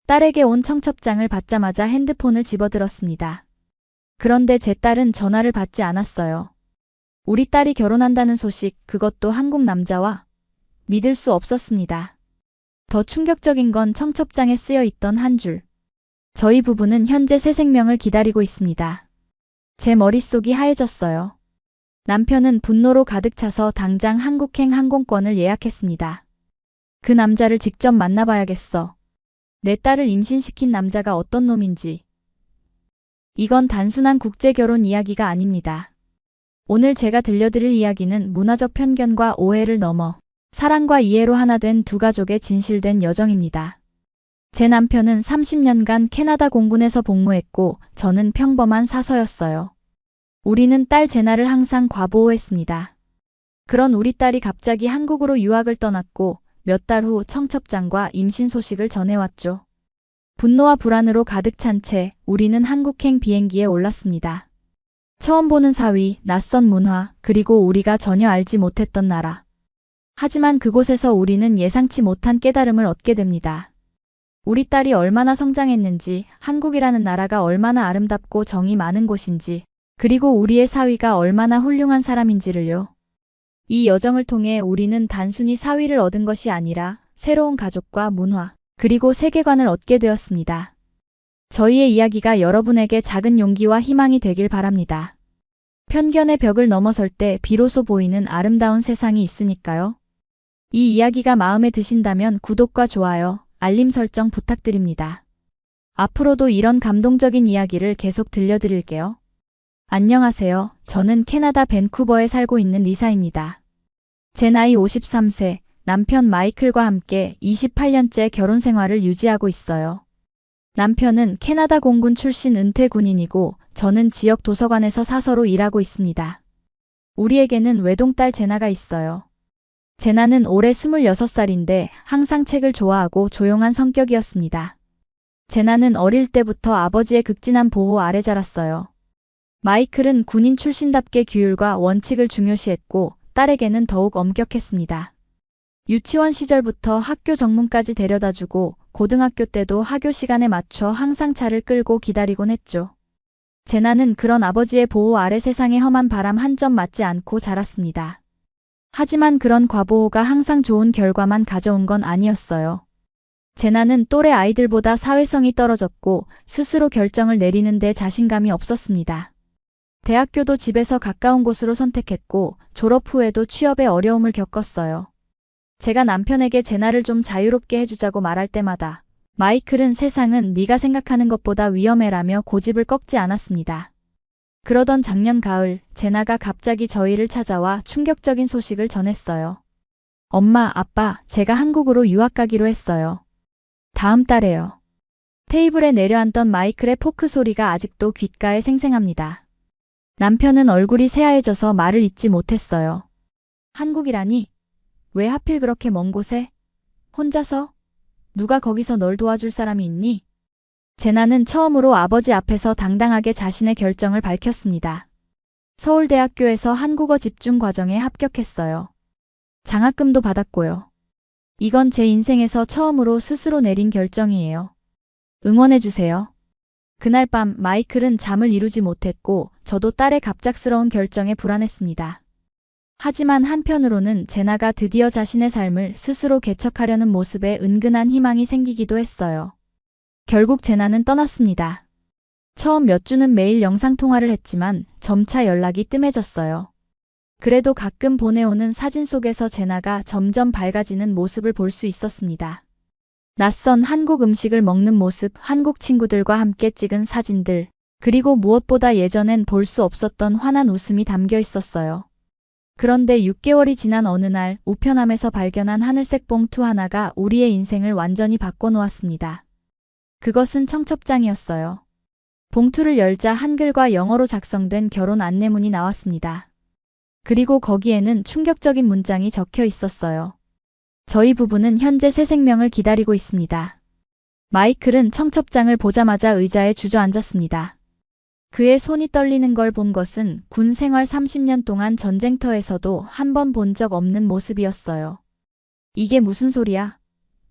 딸에게 온 청첩장을 받자마자 핸드폰을 집어들었습니다. 그런데 제 딸은 전화를 받지 않았어요. 우리 딸이 결혼한다는 소식, 그것도 한국 남자와. 믿을 수 없었습니다. 더 충격적인 건 청첩장에 쓰여 있던 한 줄. 저희 부부는 현재 새 생명을 기다리고 있습니다. 제 머릿속이 하얘졌어요. 남편은 분노로 가득 차서 당장 한국행 항공권을 예약했습니다. 그 남자를 직접 만나봐야겠어. 내 딸을 임신시킨 남자가 어떤 놈인지. 이건 단순한 국제결혼 이야기가 아닙니다. 오늘 제가 들려드릴 이야기는 문화적 편견과 오해를 넘어 사랑과 이해로 하나 된 두 가족의 진실된 여정입니다. 제 남편은 30년간 캐나다 공군에서 복무했고 저는 평범한 사서였어요. 우리는 딸 제나를 항상 과보호했습니다. 그런 우리 딸이 갑자기 한국으로 유학을 떠났고 몇 달 후 청첩장과 임신 소식을 전해왔죠. 분노와 불안으로 가득 찬 채 우리는 한국행 비행기에 올랐습니다. 처음 보는 사위, 낯선 문화, 그리고 우리가 전혀 알지 못했던 나라. 하지만 그곳에서 우리는 예상치 못한 깨달음을 얻게 됩니다. 우리 딸이 얼마나 성장했는지, 한국이라는 나라가 얼마나 아름답고 정이 많은 곳인지, 그리고 우리의 사위가 얼마나 훌륭한 사람인지를요. 이 여정을 통해 우리는 단순히 사위를 얻은 것이 아니라 새로운 가족과 문화, 그리고 세계관을 얻게 되었습니다. 저희의 이야기가 여러분에게 작은 용기와 희망이 되길 바랍니다. 편견의 벽을 넘어설 때 비로소 보이는 아름다운 세상이 있으니까요. 이 이야기가 마음에 드신다면 구독과 좋아요, 알림 설정 부탁드립니다. 앞으로도 이런 감동적인 이야기를 계속 들려드릴게요. 안녕하세요. 저는 캐나다 밴쿠버에 살고 있는 리사입니다. 제 나이 53세, 남편 마이클과 함께 28년째 결혼 생활을 유지하고 있어요. 남편은 캐나다 공군 출신 은퇴 군인이고 저는 지역 도서관에서 사서로 일하고 있습니다. 우리에게는 외동딸 제나가 있어요. 제나는 올해 26살인데 항상 책을 좋아하고 조용한 성격이었습니다. 제나는 어릴 때부터 아버지의 극진한 보호 아래 자랐어요. 마이클은 군인 출신답게 규율과 원칙을 중요시했고 딸에게는 더욱 엄격했습니다. 유치원 시절부터 학교 정문까지 데려다주고 고등학교 때도 하교 시간에 맞춰 항상 차를 끌고 기다리곤 했죠. 제나는 그런 아버지의 보호 아래 세상의 험한 바람 한 점 맞지 않고 자랐습니다. 하지만 그런 과보호가 항상 좋은 결과만 가져온 건 아니었어요. 제나는 또래 아이들보다 사회성이 떨어졌고 스스로 결정을 내리는 데 자신감이 없었습니다. 대학교도 집에서 가까운 곳으로 선택했고 졸업 후에도 취업에 어려움을 겪었어요. 제가 남편에게 제나를 좀 자유롭게 해주자고 말할 때마다 마이클은 세상은 네가 생각하는 것보다 위험해라며 고집을 꺾지 않았습니다. 그러던 작년 가을, 제나가 갑자기 저희를 찾아와 충격적인 소식을 전했어요. 엄마, 아빠, 제가 한국으로 유학 가기로 했어요. 다음 달에요. 테이블에 내려앉던 마이클의 포크 소리가 아직도 귓가에 생생합니다. 남편은 얼굴이 새하얘져서 말을 잇지 못했어요. 한국이라니? 왜 하필 그렇게 먼 곳에? 혼자서? 누가 거기서 널 도와줄 사람이 있니? 제나는 처음으로 아버지 앞에서 당당하게 자신의 결정을 밝혔습니다. 서울대학교에서 한국어 집중 과정에 합격했어요. 장학금도 받았고요. 이건 제 인생에서 처음으로 스스로 내린 결정이에요. 응원해주세요. 그날 밤 마이클은 잠을 이루지 못했고 저도 딸의 갑작스러운 결정에 불안했습니다. 하지만 한편으로는 제나가 드디어 자신의 삶을 스스로 개척하려는 모습에 은근한 희망이 생기기도 했어요. 결국 제나는 떠났습니다. 처음 몇 주는 매일 영상통화를 했지만 점차 연락이 뜸해졌어요. 그래도 가끔 보내오는 사진 속에서 제나가 점점 밝아지는 모습을 볼 수 있었습니다. 낯선 한국 음식을 먹는 모습, 한국 친구들과 함께 찍은 사진들, 그리고 무엇보다 예전엔 볼 수 없었던 환한 웃음이 담겨 있었어요. 그런데 6개월이 지난 어느 날 우편함에서 발견한 하늘색 봉투 하나가 우리의 인생을 완전히 바꿔놓았습니다. 그것은 청첩장이었어요. 봉투를 열자 한글과 영어로 작성된 결혼 안내문이 나왔습니다. 그리고 거기에는 충격적인 문장이 적혀 있었어요. 저희 부부는 현재 새 생명을 기다리고 있습니다. 마이클은 청첩장을 보자마자 의자에 주저앉았습니다. 그의 손이 떨리는 걸 본 것은 군 생활 30년 동안 전쟁터에서도 한 번 본 적 없는 모습이었어요. 이게 무슨 소리야?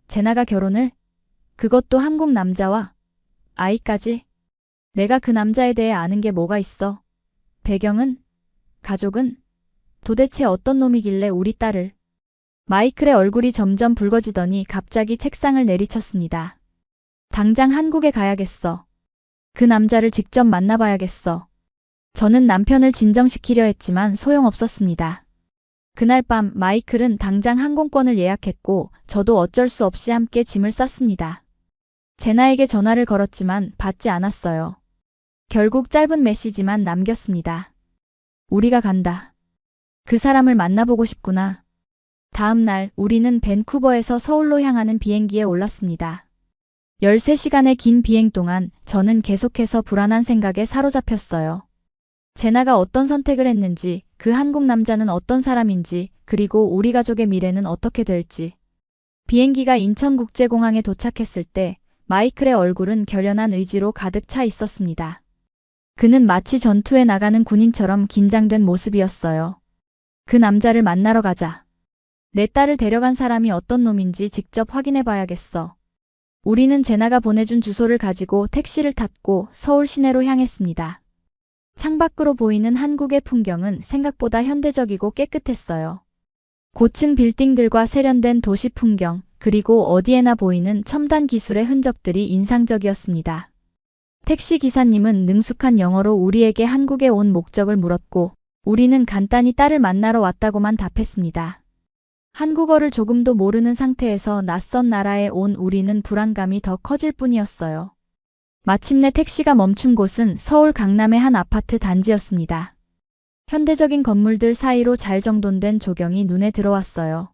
제나가 결혼을? 그것도 한국 남자와 아이까지. 내가 그 남자에 대해 아는 게 뭐가 있어? 배경은? 가족은? 도대체 어떤 놈이길래 우리 딸을. 마이클의 얼굴이 점점 붉어지더니 갑자기 책상을 내리쳤습니다. 당장 한국에 가야겠어. 그 남자를 직접 만나봐야겠어. 저는 남편을 진정시키려 했지만 소용없었습니다. 그날 밤 마이클은 당장 항공권을 예약했고 저도 어쩔 수 없이 함께 짐을 쌌습니다. 제나에게 전화를 걸었지만 받지 않았어요. 결국 짧은 메시지만 남겼습니다. 우리가 간다. 그 사람을 만나보고 싶구나. 다음 날 우리는 밴쿠버에서 서울로 향하는 비행기에 올랐습니다. 13시간의 긴 비행 동안 저는 계속해서 불안한 생각에 사로잡혔어요. 제나가 어떤 선택을 했는지, 그 한국 남자는 어떤 사람인지, 그리고 우리 가족의 미래는 어떻게 될지. 비행기가 인천국제공항에 도착했을 때 마이클의 얼굴은 결연한 의지로 가득 차 있었습니다. 그는 마치 전투에 나가는 군인처럼 긴장된 모습이었어요. 그 남자를 만나러 가자. 내 딸을 데려간 사람이 어떤 놈인지 직접 확인해 봐야겠어. 우리는 제나가 보내준 주소를 가지고 택시를 탔고 서울 시내로 향했습니다. 창밖으로 보이는 한국의 풍경은 생각보다 현대적이고 깨끗했어요. 고층 빌딩들과 세련된 도시 풍경, 그리고 어디에나 보이는 첨단 기술의 흔적들이 인상적이었습니다. 택시 기사님은 능숙한 영어로 우리에게 한국에 온 목적을 물었고 우리는 간단히 딸을 만나러 왔다고만 답했습니다. 한국어를 조금도 모르는 상태에서 낯선 나라에 온 우리는 불안감이 더 커질 뿐이었어요. 마침내 택시가 멈춘 곳은 서울 강남의 한 아파트 단지였습니다. 현대적인 건물들 사이로 잘 정돈된 조경이 눈에 들어왔어요.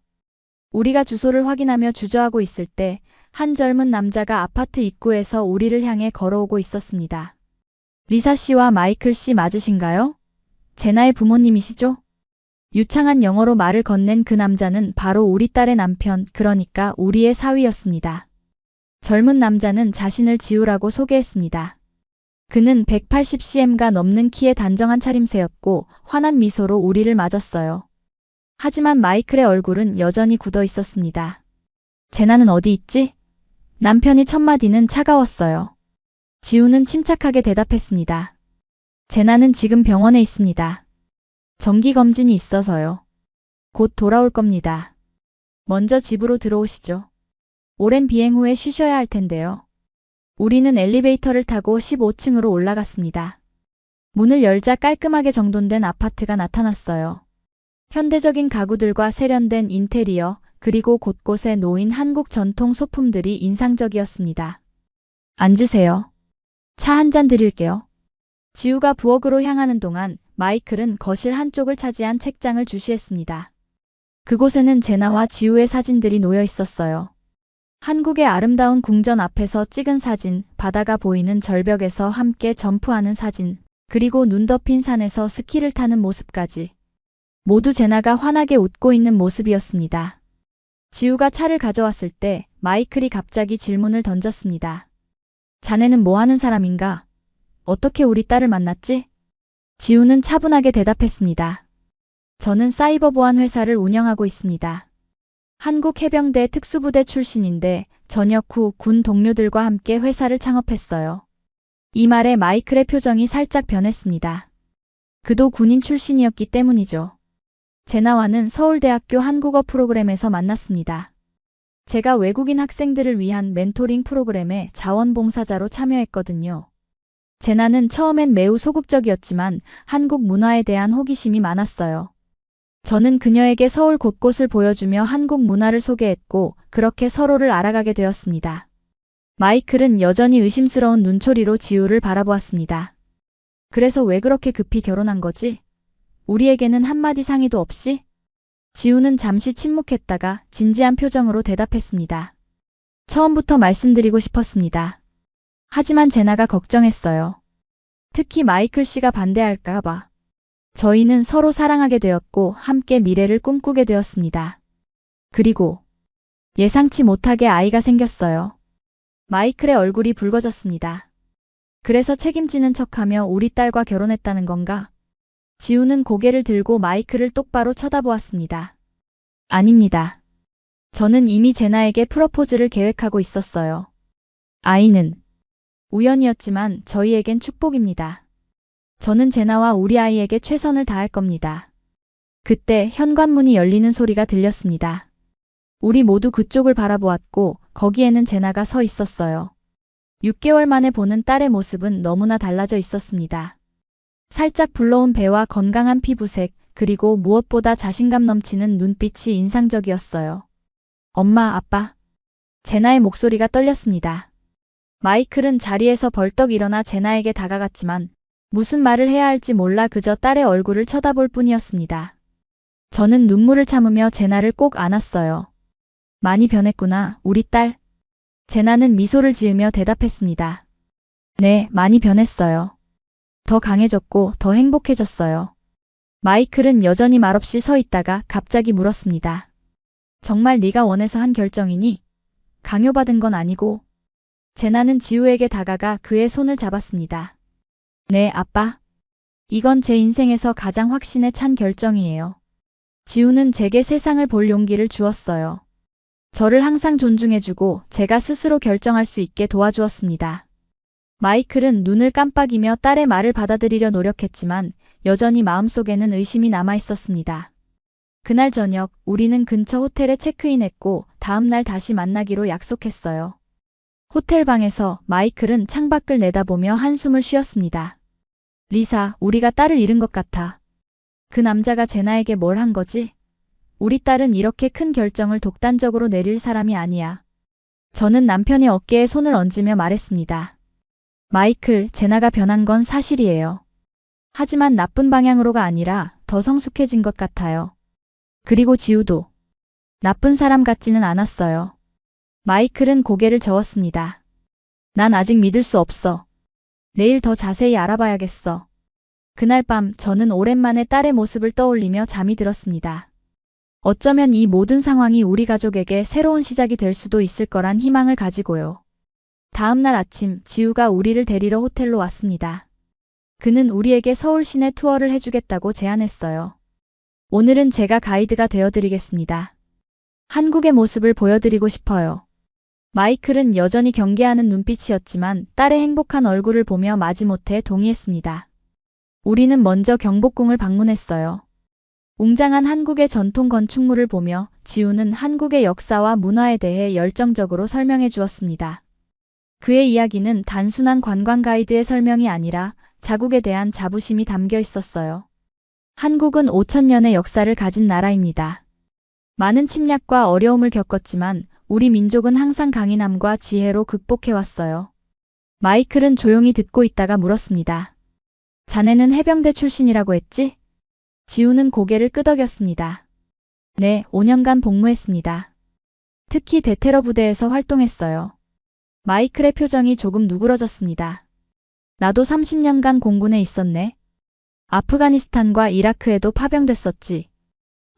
우리가 주소를 확인하며 주저하고 있을 때 한 젊은 남자가 아파트 입구에서 우리를 향해 걸어오고 있었습니다. 리사 씨와 마이클 씨 맞으신가요? 제나의 부모님이시죠? 유창한 영어로 말을 건넨 그 남자는 바로 우리 딸의 남편, 그러니까 우리의 사위였습니다. 젊은 남자는 자신을 지우라고 소개했습니다. 그는 180cm가 넘는 키의 단정한 차림새였고 환한 미소로 우리를 맞았어요. 하지만 마이클의 얼굴은 여전히 굳어 있었습니다. 제나는 어디 있지? 남편이 첫마디는 차가웠어요. 지우는 침착하게 대답했습니다. 제나는 지금 병원에 있습니다. 정기검진이 있어서요. 곧 돌아올 겁니다. 먼저 집으로 들어오시죠. 오랜 비행 후에 쉬셔야 할 텐데요. 우리는 엘리베이터를 타고 15층으로 올라갔습니다. 문을 열자 깔끔하게 정돈된 아파트가 나타났어요. 현대적인 가구들과 세련된 인테리어, 그리고 곳곳에 놓인 한국 전통 소품들이 인상적이었습니다. 앉으세요. 차 한 잔 드릴게요. 지우가 부엌으로 향하는 동안 마이클은 거실 한쪽을 차지한 책장을 주시했습니다. 그곳에는 제나와 지우의 사진들이 놓여 있었어요. 한국의 아름다운 궁전 앞에서 찍은 사진, 바다가 보이는 절벽에서 함께 점프하는 사진, 그리고 눈 덮인 산에서 스키를 타는 모습까지. 모두 제나가 환하게 웃고 있는 모습이었습니다. 지우가 차를 가져왔을 때 마이클이 갑자기 질문을 던졌습니다. 자네는 뭐 하는 사람인가? 어떻게 우리 딸을 만났지? 지우는 차분하게 대답했습니다. 저는 사이버 보안 회사를 운영하고 있습니다. 한국 해병대 특수부대 출신인데 전역 후 군 동료들과 함께 회사를 창업했어요. 이 말에 마이클의 표정이 살짝 변했습니다. 그도 군인 출신이었기 때문이죠. 제나와는 서울대학교 한국어 프로그램에서 만났습니다. 제가 외국인 학생들을 위한 멘토링 프로그램에 자원봉사자로 참여했거든요. 제나는 처음엔 매우 소극적이었지만 한국 문화에 대한 호기심이 많았어요. 저는 그녀에게 서울 곳곳을 보여주며 한국 문화를 소개했고 그렇게 서로를 알아가게 되었습니다. 마이클은 여전히 의심스러운 눈초리로 지우를 바라보았습니다. 그래서 왜 그렇게 급히 결혼한 거지? 우리에게는 한마디 상의도 없이? 지우는 잠시 침묵했다가 진지한 표정으로 대답했습니다. 처음부터 말씀드리고 싶었습니다. 하지만 제나가 걱정했어요. 특히 마이클 씨가 반대할까 봐. 저희는 서로 사랑하게 되었고 함께 미래를 꿈꾸게 되었습니다. 그리고 예상치 못하게 아이가 생겼어요. 마이클의 얼굴이 붉어졌습니다. 그래서 책임지는 척하며 우리 딸과 결혼했다는 건가? 지우는 고개를 들고 마이클을 똑바로 쳐다보았습니다. 아닙니다. 저는 이미 제나에게 프러포즈를 계획하고 있었어요. 아이는 우연이었지만 저희에겐 축복입니다. 저는 제나와 우리 아이에게 최선을 다할 겁니다. 그때 현관문이 열리는 소리가 들렸습니다. 우리 모두 그쪽을 바라보았고 거기에는 제나가 서 있었어요. 6개월 만에 보는 딸의 모습은 너무나 달라져 있었습니다. 살짝 불러온 배와 건강한 피부색, 그리고 무엇보다 자신감 넘치는 눈빛이 인상적이었어요. 엄마, 아빠. 제나의 목소리가 떨렸습니다. 마이클은 자리에서 벌떡 일어나 제나에게 다가갔지만 무슨 말을 해야 할지 몰라 그저 딸의 얼굴을 쳐다볼 뿐이었습니다. 저는 눈물을 참으며 제나를 꼭 안았어요. 많이 변했구나, 우리 딸. 제나는 미소를 지으며 대답했습니다. 네, 많이 변했어요. 더 강해졌고 더 행복해졌어요. 마이클은 여전히 말없이 서 있다가 갑자기 물었습니다. 정말 네가 원해서 한 결정이니? 강요받은 건 아니고? 제나는 지우에게 다가가 그의 손을 잡았습니다. 네, 아빠. 이건 제 인생에서 가장 확신에 찬 결정이에요. 지우는 제게 세상을 볼 용기를 주었어요. 저를 항상 존중해주고 제가 스스로 결정할 수 있게 도와주었습니다. 마이클은 눈을 깜빡이며 딸의 말을 받아들이려 노력했지만 여전히 마음속에는 의심이 남아 있었습니다. 그날 저녁 우리는 근처 호텔에 체크인했고 다음 날 다시 만나기로 약속했어요. 호텔 방에서 마이클은 창밖을 내다보며 한숨을 쉬었습니다. 리사, 우리가 딸을 잃은 것 같아. 그 남자가 제나에게 뭘 한 거지? 우리 딸은 이렇게 큰 결정을 독단적으로 내릴 사람이 아니야. 저는 남편의 어깨에 손을 얹으며 말했습니다. 마이클, 제나가 변한 건 사실이에요. 하지만 나쁜 방향으로가 아니라 더 성숙해진 것 같아요. 그리고 지우도 나쁜 사람 같지는 않았어요. 마이클은 고개를 저었습니다. 난 아직 믿을 수 없어. 내일 더 자세히 알아봐야겠어. 그날 밤 저는 오랜만에 딸의 모습을 떠올리며 잠이 들었습니다. 어쩌면 이 모든 상황이 우리 가족에게 새로운 시작이 될 수도 있을 거란 희망을 가지고요. 다음 날 아침 지우가 우리를 데리러 호텔로 왔습니다. 그는 우리에게 서울 시내 투어를 해주겠다고 제안했어요. 오늘은 제가 가이드가 되어드리겠습니다. 한국의 모습을 보여드리고 싶어요. 마이클은 여전히 경계하는 눈빛이었지만 딸의 행복한 얼굴을 보며 마지못해 동의했습니다. 우리는 먼저 경복궁을 방문했어요. 웅장한 한국의 전통 건축물을 보며 지우는 한국의 역사와 문화에 대해 열정적으로 설명해 주었습니다. 그의 이야기는 단순한 관광 가이드의 설명이 아니라 자국에 대한 자부심이 담겨 있었어요. 한국은 5,000년의 역사를 가진 나라입니다. 많은 침략과 어려움을 겪었지만 우리 민족은 항상 강인함과 지혜로 극복해왔어요. 마이클은 조용히 듣고 있다가 물었습니다. 자네는 해병대 출신이라고 했지? 지우는 고개를 끄덕였습니다. 네, 5년간 복무했습니다. 특히 대테러 부대에서 활동했어요. 마이클의 표정이 조금 누그러졌습니다. 나도 30년간 공군에 있었네. 아프가니스탄과 이라크에도 파병됐었지.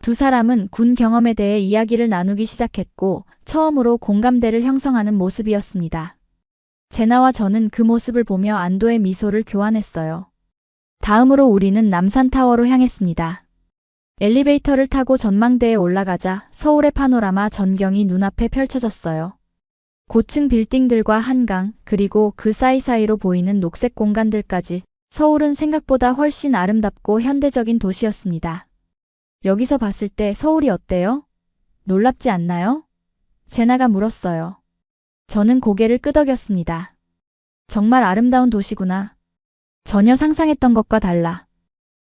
두 사람은 군 경험에 대해 이야기를 나누기 시작했고 처음으로 공감대를 형성하는 모습이었습니다. 제나와 저는 그 모습을 보며 안도의 미소를 교환했어요. 다음으로 우리는 남산타워로 향했습니다. 엘리베이터를 타고 전망대에 올라가자 서울의 파노라마 전경이 눈앞에 펼쳐졌어요. 고층 빌딩들과 한강, 그리고 그 사이사이로 보이는 녹색 공간들까지 서울은 생각보다 훨씬 아름답고 현대적인 도시였습니다. 여기서 봤을 때 서울이 어때요? 놀랍지 않나요? 제나가 물었어요. 저는 고개를 끄덕였습니다. 정말 아름다운 도시구나. 전혀 상상했던 것과 달라.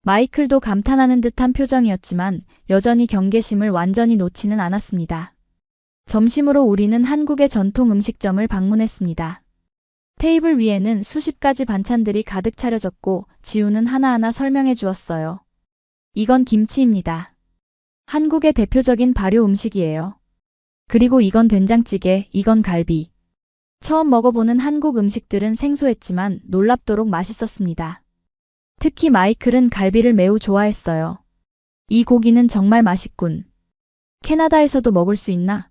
마이클도 감탄하는 듯한 표정이었지만 여전히 경계심을 완전히 놓지는 않았습니다. 점심으로 우리는 한국의 전통 음식점을 방문했습니다. 테이블 위에는 수십 가지 반찬들이 가득 차려졌고 지우는 하나하나 설명해 주었어요. 이건 김치입니다. 한국의 대표적인 발효 음식이에요. 그리고 이건 된장찌개, 이건 갈비. 처음 먹어보는 한국 음식들은 생소했지만 놀랍도록 맛있었습니다. 특히 마이클은 갈비를 매우 좋아했어요. 이 고기는 정말 맛있군. 캐나다에서도 먹을 수 있나?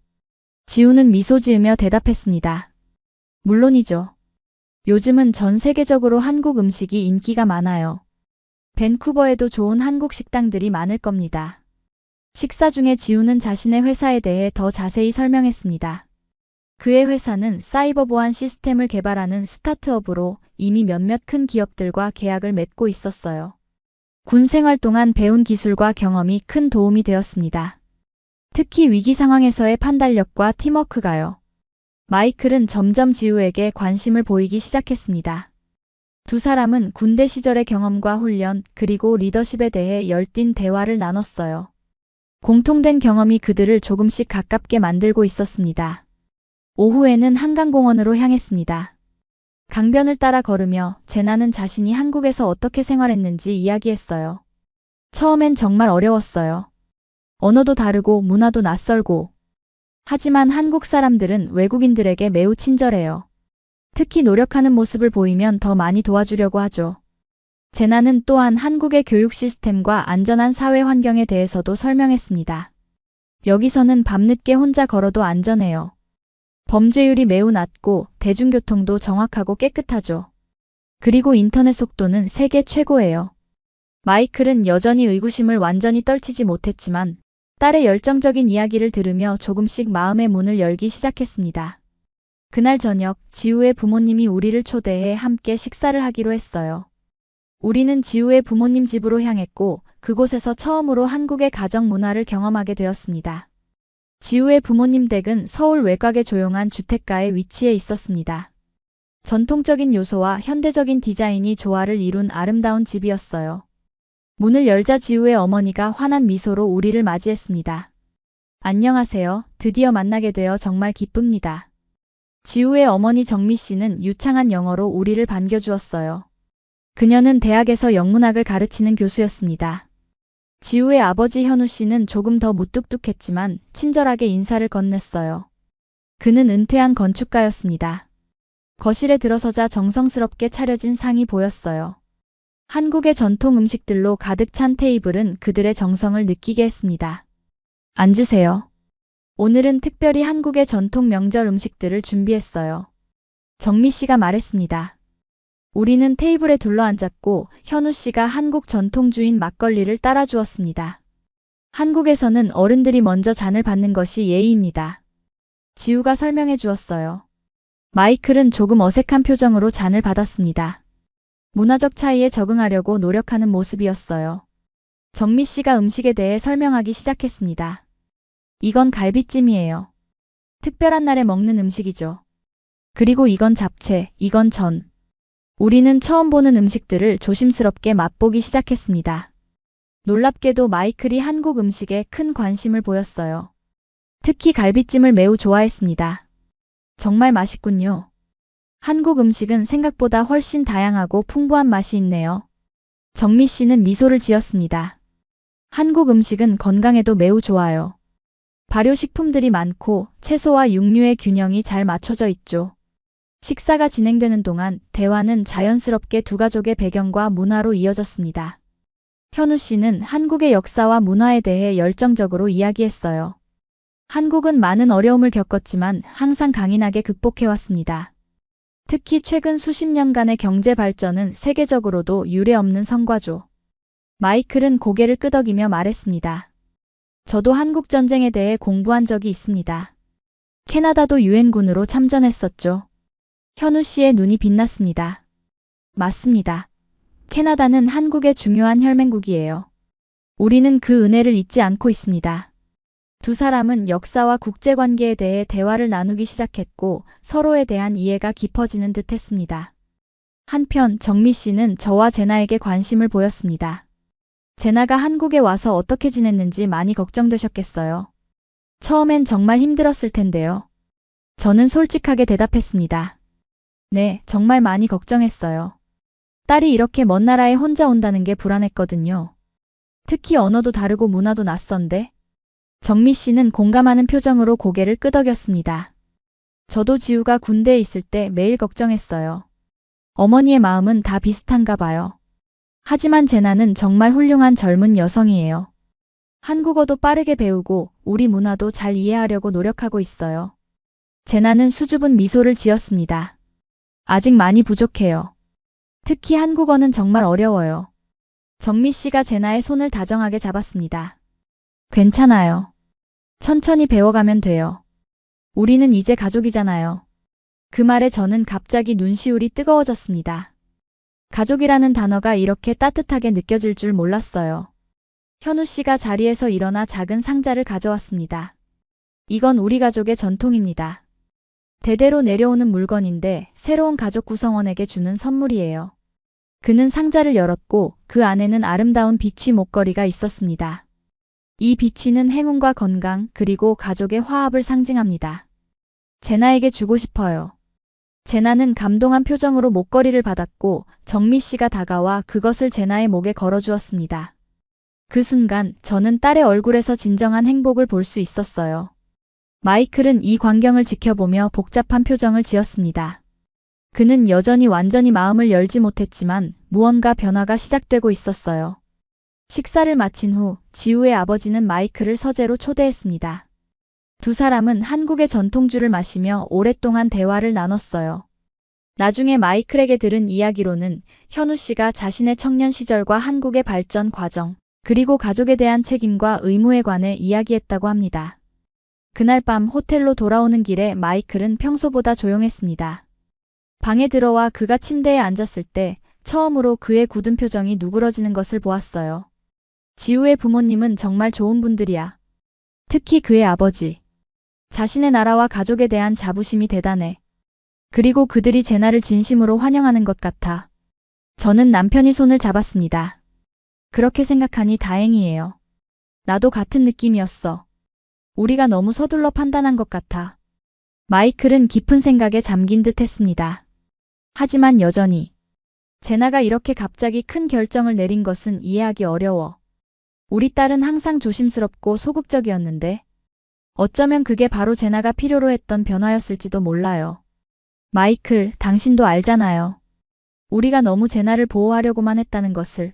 지우는 미소 지으며 대답했습니다. 물론이죠. 요즘은 전 세계적으로 한국 음식이 인기가 많아요. 밴쿠버에도 좋은 한국 식당들이 많을 겁니다. 식사 중에 지우는 자신의 회사에 대해 더 자세히 설명했습니다. 그의 회사는 사이버 보안 시스템을 개발하는 스타트업으로 이미 몇몇 큰 기업들과 계약을 맺고 있었어요. 군 생활 동안 배운 기술과 경험이 큰 도움이 되었습니다. 특히 위기 상황에서의 판단력과 팀워크가요. 마이클은 점점 지우에게 관심을 보이기 시작했습니다. 두 사람은 군대 시절의 경험과 훈련 그리고 리더십에 대해 열띤 대화를 나눴어요. 공통된 경험이 그들을 조금씩 가깝게 만들고 있었습니다. 오후에는 한강공원으로 향했습니다. 강변을 따라 걸으며 제나는 자신이 한국에서 어떻게 생활했는지 이야기했어요. 처음엔 정말 어려웠어요. 언어도 다르고 문화도 낯설고. 하지만 한국 사람들은 외국인들에게 매우 친절해요. 특히 노력하는 모습을 보이면 더 많이 도와주려고 하죠. 제나는 또한 한국의 교육 시스템과 안전한 사회 환경에 대해서도 설명했습니다. 여기서는 밤늦게 혼자 걸어도 안전해요. 범죄율이 매우 낮고 대중교통도 정확하고 깨끗하죠. 그리고 인터넷 속도는 세계 최고예요. 마이클은 여전히 의구심을 완전히 떨치지 못했지만 딸의 열정적인 이야기를 들으며 조금씩 마음의 문을 열기 시작했습니다. 그날 저녁 지우의 부모님이 우리를 초대해 함께 식사를 하기로 했어요. 우리는 지우의 부모님 집으로 향했고 그곳에서 처음으로 한국의 가정 문화를 경험하게 되었습니다. 지우의 부모님 댁은 서울 외곽의 조용한 주택가에 위치해 있었습니다. 전통적인 요소와 현대적인 디자인이 조화를 이룬 아름다운 집이었어요. 문을 열자 지우의 어머니가 환한 미소로 우리를 맞이했습니다. 안녕하세요. 드디어 만나게 되어 정말 기쁩니다. 지우의 어머니 정미 씨는 유창한 영어로 우리를 반겨주었어요. 그녀는 대학에서 영문학을 가르치는 교수였습니다. 지우의 아버지 현우 씨는 조금 더 무뚝뚝했지만 친절하게 인사를 건넸어요. 그는 은퇴한 건축가였습니다. 거실에 들어서자 정성스럽게 차려진 상이 보였어요. 한국의 전통 음식들로 가득 찬 테이블은 그들의 정성을 느끼게 했습니다. 앉으세요. 오늘은 특별히 한국의 전통 명절 음식들을 준비했어요. 정미 씨가 말했습니다. 우리는 테이블에 둘러앉았고 현우 씨가 한국 전통주인 막걸리를 따라주었습니다. 한국에서는 어른들이 먼저 잔을 받는 것이 예의입니다. 지우가 설명해 주었어요. 마이클은 조금 어색한 표정으로 잔을 받았습니다. 문화적 차이에 적응하려고 노력하는 모습이었어요. 정미 씨가 음식에 대해 설명하기 시작했습니다. 이건 갈비찜이에요. 특별한 날에 먹는 음식이죠. 그리고 이건 잡채, 이건 전. 우리는 처음 보는 음식들을 조심스럽게 맛보기 시작했습니다. 놀랍게도 마이클이 한국 음식에 큰 관심을 보였어요. 특히 갈비찜을 매우 좋아했습니다. 정말 맛있군요. 한국 음식은 생각보다 훨씬 다양하고 풍부한 맛이 있네요. 정미 씨는 미소를 지었습니다. 한국 음식은 건강에도 매우 좋아요. 발효식품들이 많고 채소와 육류의 균형이 잘 맞춰져 있죠. 식사가 진행되는 동안 대화는 자연스럽게 두 가족의 배경과 문화로 이어졌습니다. 현우 씨는 한국의 역사와 문화에 대해 열정적으로 이야기했어요. 한국은 많은 어려움을 겪었지만 항상 강인하게 극복해왔습니다. 특히 최근 수십 년간의 경제 발전은 세계적으로도 유례없는 성과죠. 마이클은 고개를 끄덕이며 말했습니다. 저도 한국 전쟁에 대해 공부한 적이 있습니다. 캐나다도 유엔군으로 참전했었죠. 현우 씨의 눈이 빛났습니다. 맞습니다. 캐나다는 한국의 중요한 혈맹국이에요. 우리는 그 은혜를 잊지 않고 있습니다. 두 사람은 역사와 국제관계에 대해 대화를 나누기 시작했고 서로에 대한 이해가 깊어지는 듯 했습니다. 한편 정미 씨는 저와 제나에게 관심을 보였습니다. 제나가 한국에 와서 어떻게 지냈는지 많이 걱정되셨겠어요. 처음엔 정말 힘들었을 텐데요. 저는 솔직하게 대답했습니다. 네, 정말 많이 걱정했어요. 딸이 이렇게 먼 나라에 혼자 온다는 게 불안했거든요. 특히 언어도 다르고 문화도 낯선데. 정미 씨는 공감하는 표정으로 고개를 끄덕였습니다. 저도 지우가 군대에 있을 때 매일 걱정했어요. 어머니의 마음은 다 비슷한가 봐요. 하지만 제나는 정말 훌륭한 젊은 여성이에요. 한국어도 빠르게 배우고 우리 문화도 잘 이해하려고 노력하고 있어요. 제나는 수줍은 미소를 지었습니다. 아직 많이 부족해요. 특히 한국어는 정말 어려워요. 정미 씨가 제나의 손을 다정하게 잡았습니다. 괜찮아요. 천천히 배워가면 돼요. 우리는 이제 가족이잖아요. 그 말에 저는 갑자기 눈시울이 뜨거워졌습니다. 가족이라는 단어가 이렇게 따뜻하게 느껴질 줄 몰랐어요. 현우 씨가 자리에서 일어나 작은 상자를 가져왔습니다. 이건 우리 가족의 전통입니다. 대대로 내려오는 물건인데 새로운 가족 구성원에게 주는 선물이에요. 그는 상자를 열었고 그 안에는 아름다운 비취 목걸이가 있었습니다. 이 비취는 행운과 건강 그리고 가족의 화합을 상징합니다. 제나에게 주고 싶어요. 제나는 감동한 표정으로 목걸이를 받았고 정미 씨가 다가와 그것을 제나의 목에 걸어주었습니다. 그 순간 저는 딸의 얼굴에서 진정한 행복을 볼 수 있었어요. 마이클은 이 광경을 지켜보며 복잡한 표정을 지었습니다. 그는 여전히 완전히 마음을 열지 못했지만 무언가 변화가 시작되고 있었어요. 식사를 마친 후 지우의 아버지는 마이클을 서재로 초대했습니다. 두 사람은 한국의 전통주를 마시며 오랫동안 대화를 나눴어요. 나중에 마이클에게 들은 이야기로는 현우 씨가 자신의 청년 시절과 한국의 발전 과정, 그리고 가족에 대한 책임과 의무에 관해 이야기했다고 합니다. 그날 밤 호텔로 돌아오는 길에 마이클은 평소보다 조용했습니다. 방에 들어와 그가 침대에 앉았을 때 처음으로 그의 굳은 표정이 누그러지는 것을 보았어요. 지우의 부모님은 정말 좋은 분들이야. 특히 그의 아버지. 자신의 나라와 가족에 대한 자부심이 대단해. 그리고 그들이 제나를 진심으로 환영하는 것 같아. 저는 남편이 손을 잡았습니다. 그렇게 생각하니 다행이에요. 나도 같은 느낌이었어. 우리가 너무 서둘러 판단한 것 같아. 마이클은 깊은 생각에 잠긴 듯 했습니다. 하지만 여전히 제나가 이렇게 갑자기 큰 결정을 내린 것은 이해하기 어려워. 우리 딸은 항상 조심스럽고 소극적이었는데 어쩌면 그게 바로 제나가 필요로 했던 변화였을지도 몰라요. 마이클, 당신도 알잖아요. 우리가 너무 제나를 보호하려고만 했다는 것을.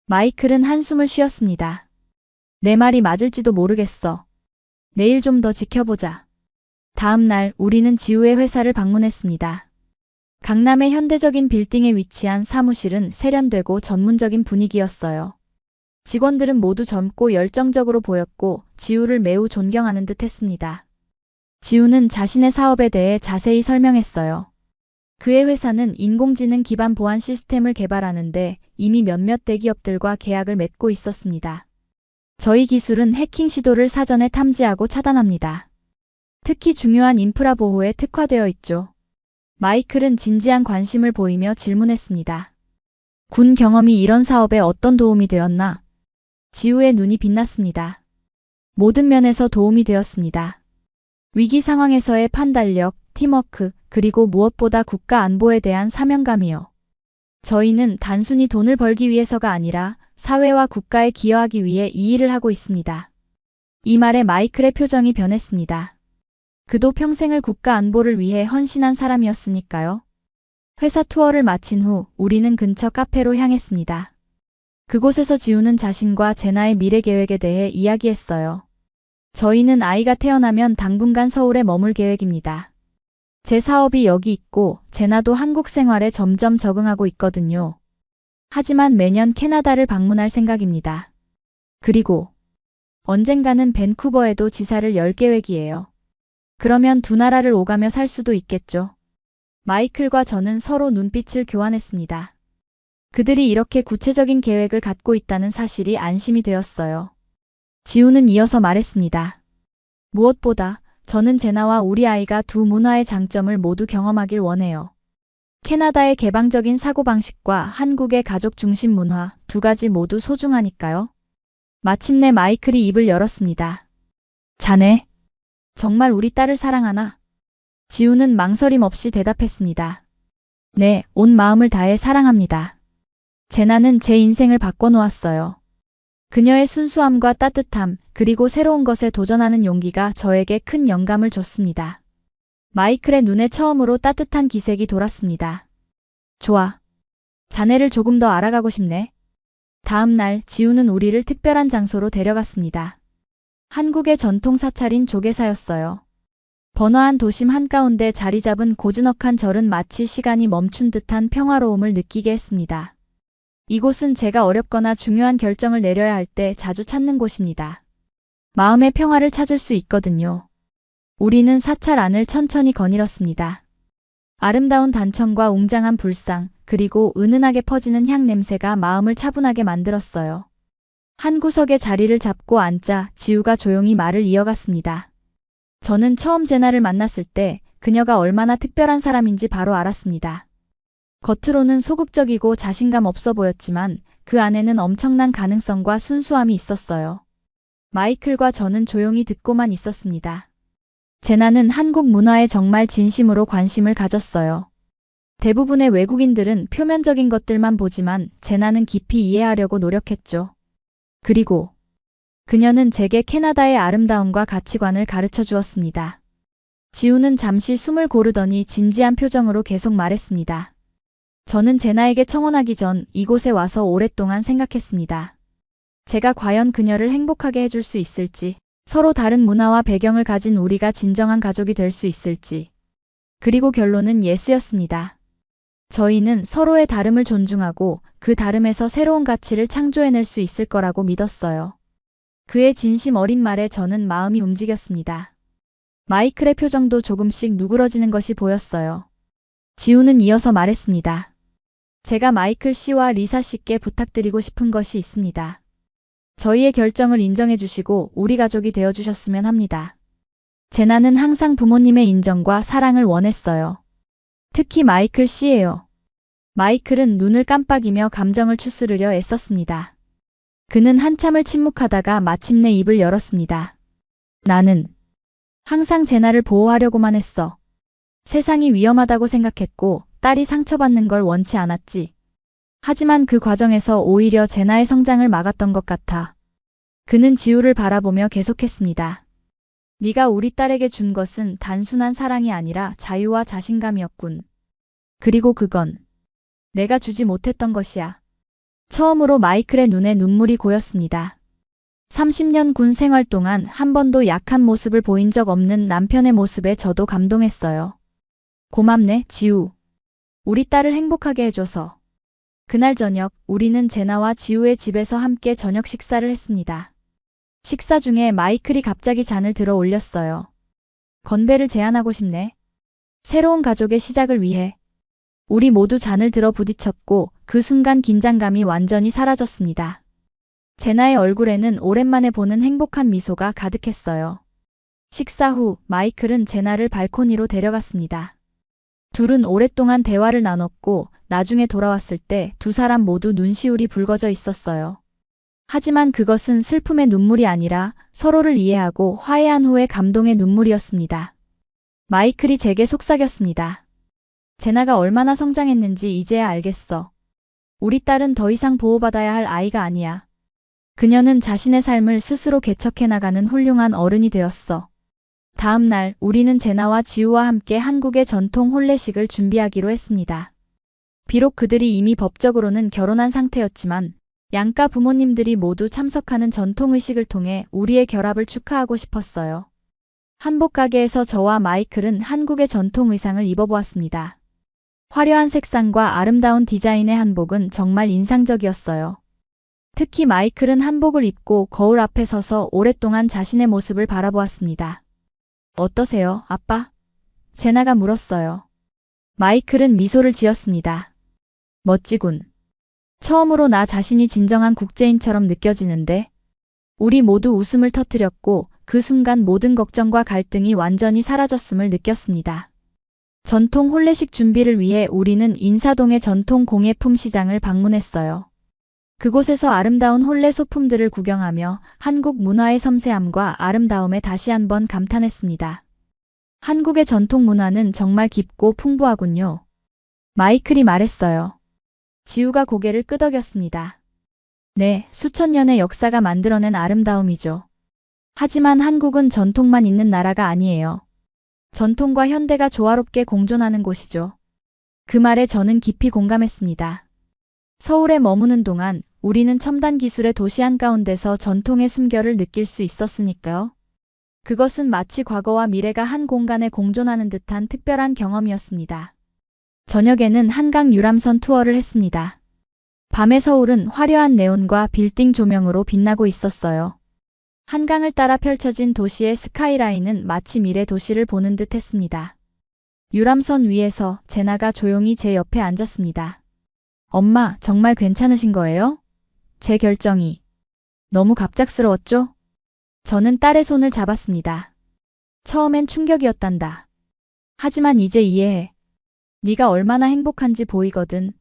마이클은 한숨을 쉬었습니다. 내 말이 맞을지도 모르겠어. 내일 좀 더 지켜보자. 다음 날 우리는 지우의 회사를 방문했습니다. 강남의 현대적인 빌딩에 위치한 사무실은 세련되고 전문적인 분위기였어요. 직원들은 모두 젊고 열정적으로 보였고 지우를 매우 존경하는 듯 했습니다. 지우는 자신의 사업에 대해 자세히 설명했어요. 그의 회사는 인공지능 기반 보안 시스템을 개발하는데 이미 몇몇 대기업들과 계약을 맺고 있었습니다. 저희 기술은 해킹 시도를 사전에 탐지하고 차단합니다. 특히 중요한 인프라 보호에 특화되어 있죠. 마이클은 진지한 관심을 보이며 질문했습니다. 군 경험이 이런 사업에 어떤 도움이 되었나? 지우의 눈이 빛났습니다. 모든 면에서 도움이 되었습니다. 위기 상황에서의 판단력, 팀워크, 그리고 무엇보다 국가 안보에 대한 사명감이요. 저희는 단순히 돈을 벌기 위해서가 아니라 사회와 국가에 기여하기 위해 이 일을 하고 있습니다. 이 말에 마이클의 표정이 변했습니다. 그도 평생을 국가 안보를 위해 헌신한 사람이었으니까요. 회사 투어를 마친 후 우리는 근처 카페로 향했습니다. 그곳에서 지우는 자신과 제나의 미래 계획에 대해 이야기했어요. 저희는 아이가 태어나면 당분간 서울에 머물 계획입니다. 제 사업이 여기 있고 제나도 한국 생활에 점점 적응하고 있거든요. 하지만 매년 캐나다를 방문할 생각입니다. 그리고 언젠가는 밴쿠버에도 지사를 열 계획이에요. 그러면 두 나라를 오가며 살 수도 있겠죠. 마이클과 저는 서로 눈빛을 교환했습니다. 그들이 이렇게 구체적인 계획을 갖고 있다는 사실이 안심이 되었어요. 지우는 이어서 말했습니다. 무엇보다 저는 제나와 우리 아이가 두 문화의 장점을 모두 경험하길 원해요. 캐나다의 개방적인 사고방식과 한국의 가족 중심 문화, 두 가지 모두 소중하니까요. 마침내 마이클이 입을 열었습니다. 자네, 정말 우리 딸을 사랑하나? 지우는 망설임 없이 대답했습니다. 네, 온 마음을 다해 사랑합니다. 제나는 제 인생을 바꿔놓았어요. 그녀의 순수함과 따뜻함, 그리고 새로운 것에 도전하는 용기가 저에게 큰 영감을 줬습니다. 마이클의 눈에 처음으로 따뜻한 기색이 돌았습니다. 좋아. 자네를 조금 더 알아가고 싶네. 다음 날 지우는 우리를 특별한 장소로 데려갔습니다. 한국의 전통 사찰인 조계사였어요. 번화한 도심 한가운데 자리 잡은 고즈넉한 절은 마치 시간이 멈춘 듯한 평화로움을 느끼게 했습니다. 이곳은 제가 어렵거나 중요한 결정을 내려야 할 때 자주 찾는 곳입니다. 마음의 평화를 찾을 수 있거든요. 우리는 사찰 안을 천천히 거닐었습니다. 아름다운 단청과 웅장한 불상, 그리고 은은하게 퍼지는 향 냄새가 마음을 차분하게 만들었어요. 한 구석에 자리를 잡고 앉자 지우가 조용히 말을 이어갔습니다. 저는 처음 제나를 만났을 때 그녀가 얼마나 특별한 사람인지 바로 알았습니다. 겉으로는 소극적이고 자신감 없어 보였지만 그 안에는 엄청난 가능성과 순수함이 있었어요. 마이클과 저는 조용히 듣고만 있었습니다. 제나는 한국 문화에 정말 진심으로 관심을 가졌어요. 대부분의 외국인들은 표면적인 것들만 보지만 제나는 깊이 이해하려고 노력했죠. 그리고 그녀는 제게 캐나다의 아름다움과 가치관을 가르쳐 주었습니다. 지우는 잠시 숨을 고르더니 진지한 표정으로 계속 말했습니다. 저는 제나에게 청혼하기 전 이곳에 와서 오랫동안 생각했습니다. 제가 과연 그녀를 행복하게 해줄 수 있을지, 서로 다른 문화와 배경을 가진 우리가 진정한 가족이 될 수 있을지. 그리고 결론은 예스였습니다. 저희는 서로의 다름을 존중하고 그 다름에서 새로운 가치를 창조해낼 수 있을 거라고 믿었어요. 그의 진심 어린 말에 저는 마음이 움직였습니다. 마이클의 표정도 조금씩 누그러지는 것이 보였어요. 지우는 이어서 말했습니다. 제가 마이클 씨와 리사 씨께 부탁드리고 싶은 것이 있습니다. 저희의 결정을 인정해 주시고 우리 가족이 되어 주셨으면 합니다. 제나는 항상 부모님의 인정과 사랑을 원했어요. 특히 마이클 씨예요. 마이클은 눈을 깜빡이며 감정을 추스르려 애썼습니다. 그는 한참을 침묵하다가 마침내 입을 열었습니다. 나는 항상 제나를 보호하려고만 했어. 세상이 위험하다고 생각했고 딸이 상처받는 걸 원치 않았지. 하지만 그 과정에서 오히려 제나의 성장을 막았던 것 같아. 그는 지우를 바라보며 계속했습니다. 네가 우리 딸에게 준 것은 단순한 사랑이 아니라 자유와 자신감이었군. 그리고 그건 내가 주지 못했던 것이야. 처음으로 마이클의 눈에 눈물이 고였습니다. 30년 군 생활 동안 한 번도 약한 모습을 보인 적 없는 남편의 모습에 저도 감동했어요. 고맙네, 지우. 우리 딸을 행복하게 해줘서. 그날 저녁 우리는 제나와 지우의 집에서 함께 저녁 식사를 했습니다. 식사 중에 마이클이 갑자기 잔을 들어 올렸어요. 건배를 제안하고 싶네. 새로운 가족의 시작을 위해. 우리 모두 잔을 들어 부딪혔고 그 순간 긴장감이 완전히 사라졌습니다. 제나의 얼굴에는 오랜만에 보는 행복한 미소가 가득했어요. 식사 후 마이클은 제나를 발코니로 데려갔습니다. 둘은 오랫동안 대화를 나눴고 나중에 돌아왔을 때 두 사람 모두 눈시울이 붉어져 있었어요. 하지만 그것은 슬픔의 눈물이 아니라 서로를 이해하고 화해한 후의 감동의 눈물이었습니다. 마이클이 제게 속삭였습니다. 제나가 얼마나 성장했는지 이제야 알겠어. 우리 딸은 더 이상 보호받아야 할 아이가 아니야. 그녀는 자신의 삶을 스스로 개척해 나가는 훌륭한 어른이 되었어. 다음 날 우리는 제나와 지우와 함께 한국의 전통 혼례식을 준비하기로 했습니다. 비록 그들이 이미 법적으로는 결혼한 상태였지만 양가 부모님들이 모두 참석하는 전통의식을 통해 우리의 결합을 축하하고 싶었어요. 한복 가게에서 저와 마이클은 한국의 전통 의상을 입어보았습니다. 화려한 색상과 아름다운 디자인의 한복은 정말 인상적이었어요. 특히 마이클은 한복을 입고 거울 앞에 서서 오랫동안 자신의 모습을 바라보았습니다. 어떠세요, 아빠? 제나가 물었어요. 마이클은 미소를 지었습니다. 멋지군. 처음으로 나 자신이 진정한 국제인처럼 느껴지는데? 우리 모두 웃음을 터뜨렸고 그 순간 모든 걱정과 갈등이 완전히 사라졌음을 느꼈습니다. 전통 혼례식 준비를 위해 우리는 인사동의 전통 공예품 시장을 방문했어요. 그곳에서 아름다운 혼례 소품들을 구경하며 한국 문화의 섬세함과 아름다움에 다시 한번 감탄했습니다. 한국의 전통 문화는 정말 깊고 풍부하군요. 마이클이 말했어요. 지우가 고개를 끄덕였습니다. 네, 수천 년의 역사가 만들어낸 아름다움이죠. 하지만 한국은 전통만 있는 나라가 아니에요. 전통과 현대가 조화롭게 공존하는 곳이죠. 그 말에 저는 깊이 공감했습니다. 서울에 머무는 동안 우리는 첨단 기술의 도시 한가운데서 전통의 숨결을 느낄 수 있었으니까요. 그것은 마치 과거와 미래가 한 공간에 공존하는 듯한 특별한 경험이었습니다. 저녁에는 한강 유람선 투어를 했습니다. 밤의 서울은 화려한 네온과 빌딩 조명으로 빛나고 있었어요. 한강을 따라 펼쳐진 도시의 스카이라인은 마치 미래 도시를 보는 듯 했습니다. 유람선 위에서 제나가 조용히 제 옆에 앉았습니다. 엄마, 정말 괜찮으신 거예요? 제 결정이 너무 갑작스러웠죠? 저는 딸의 손을 잡았습니다. 처음엔 충격이었단다. 하지만 이제 이해해. 네가 얼마나 행복한지 보이거든.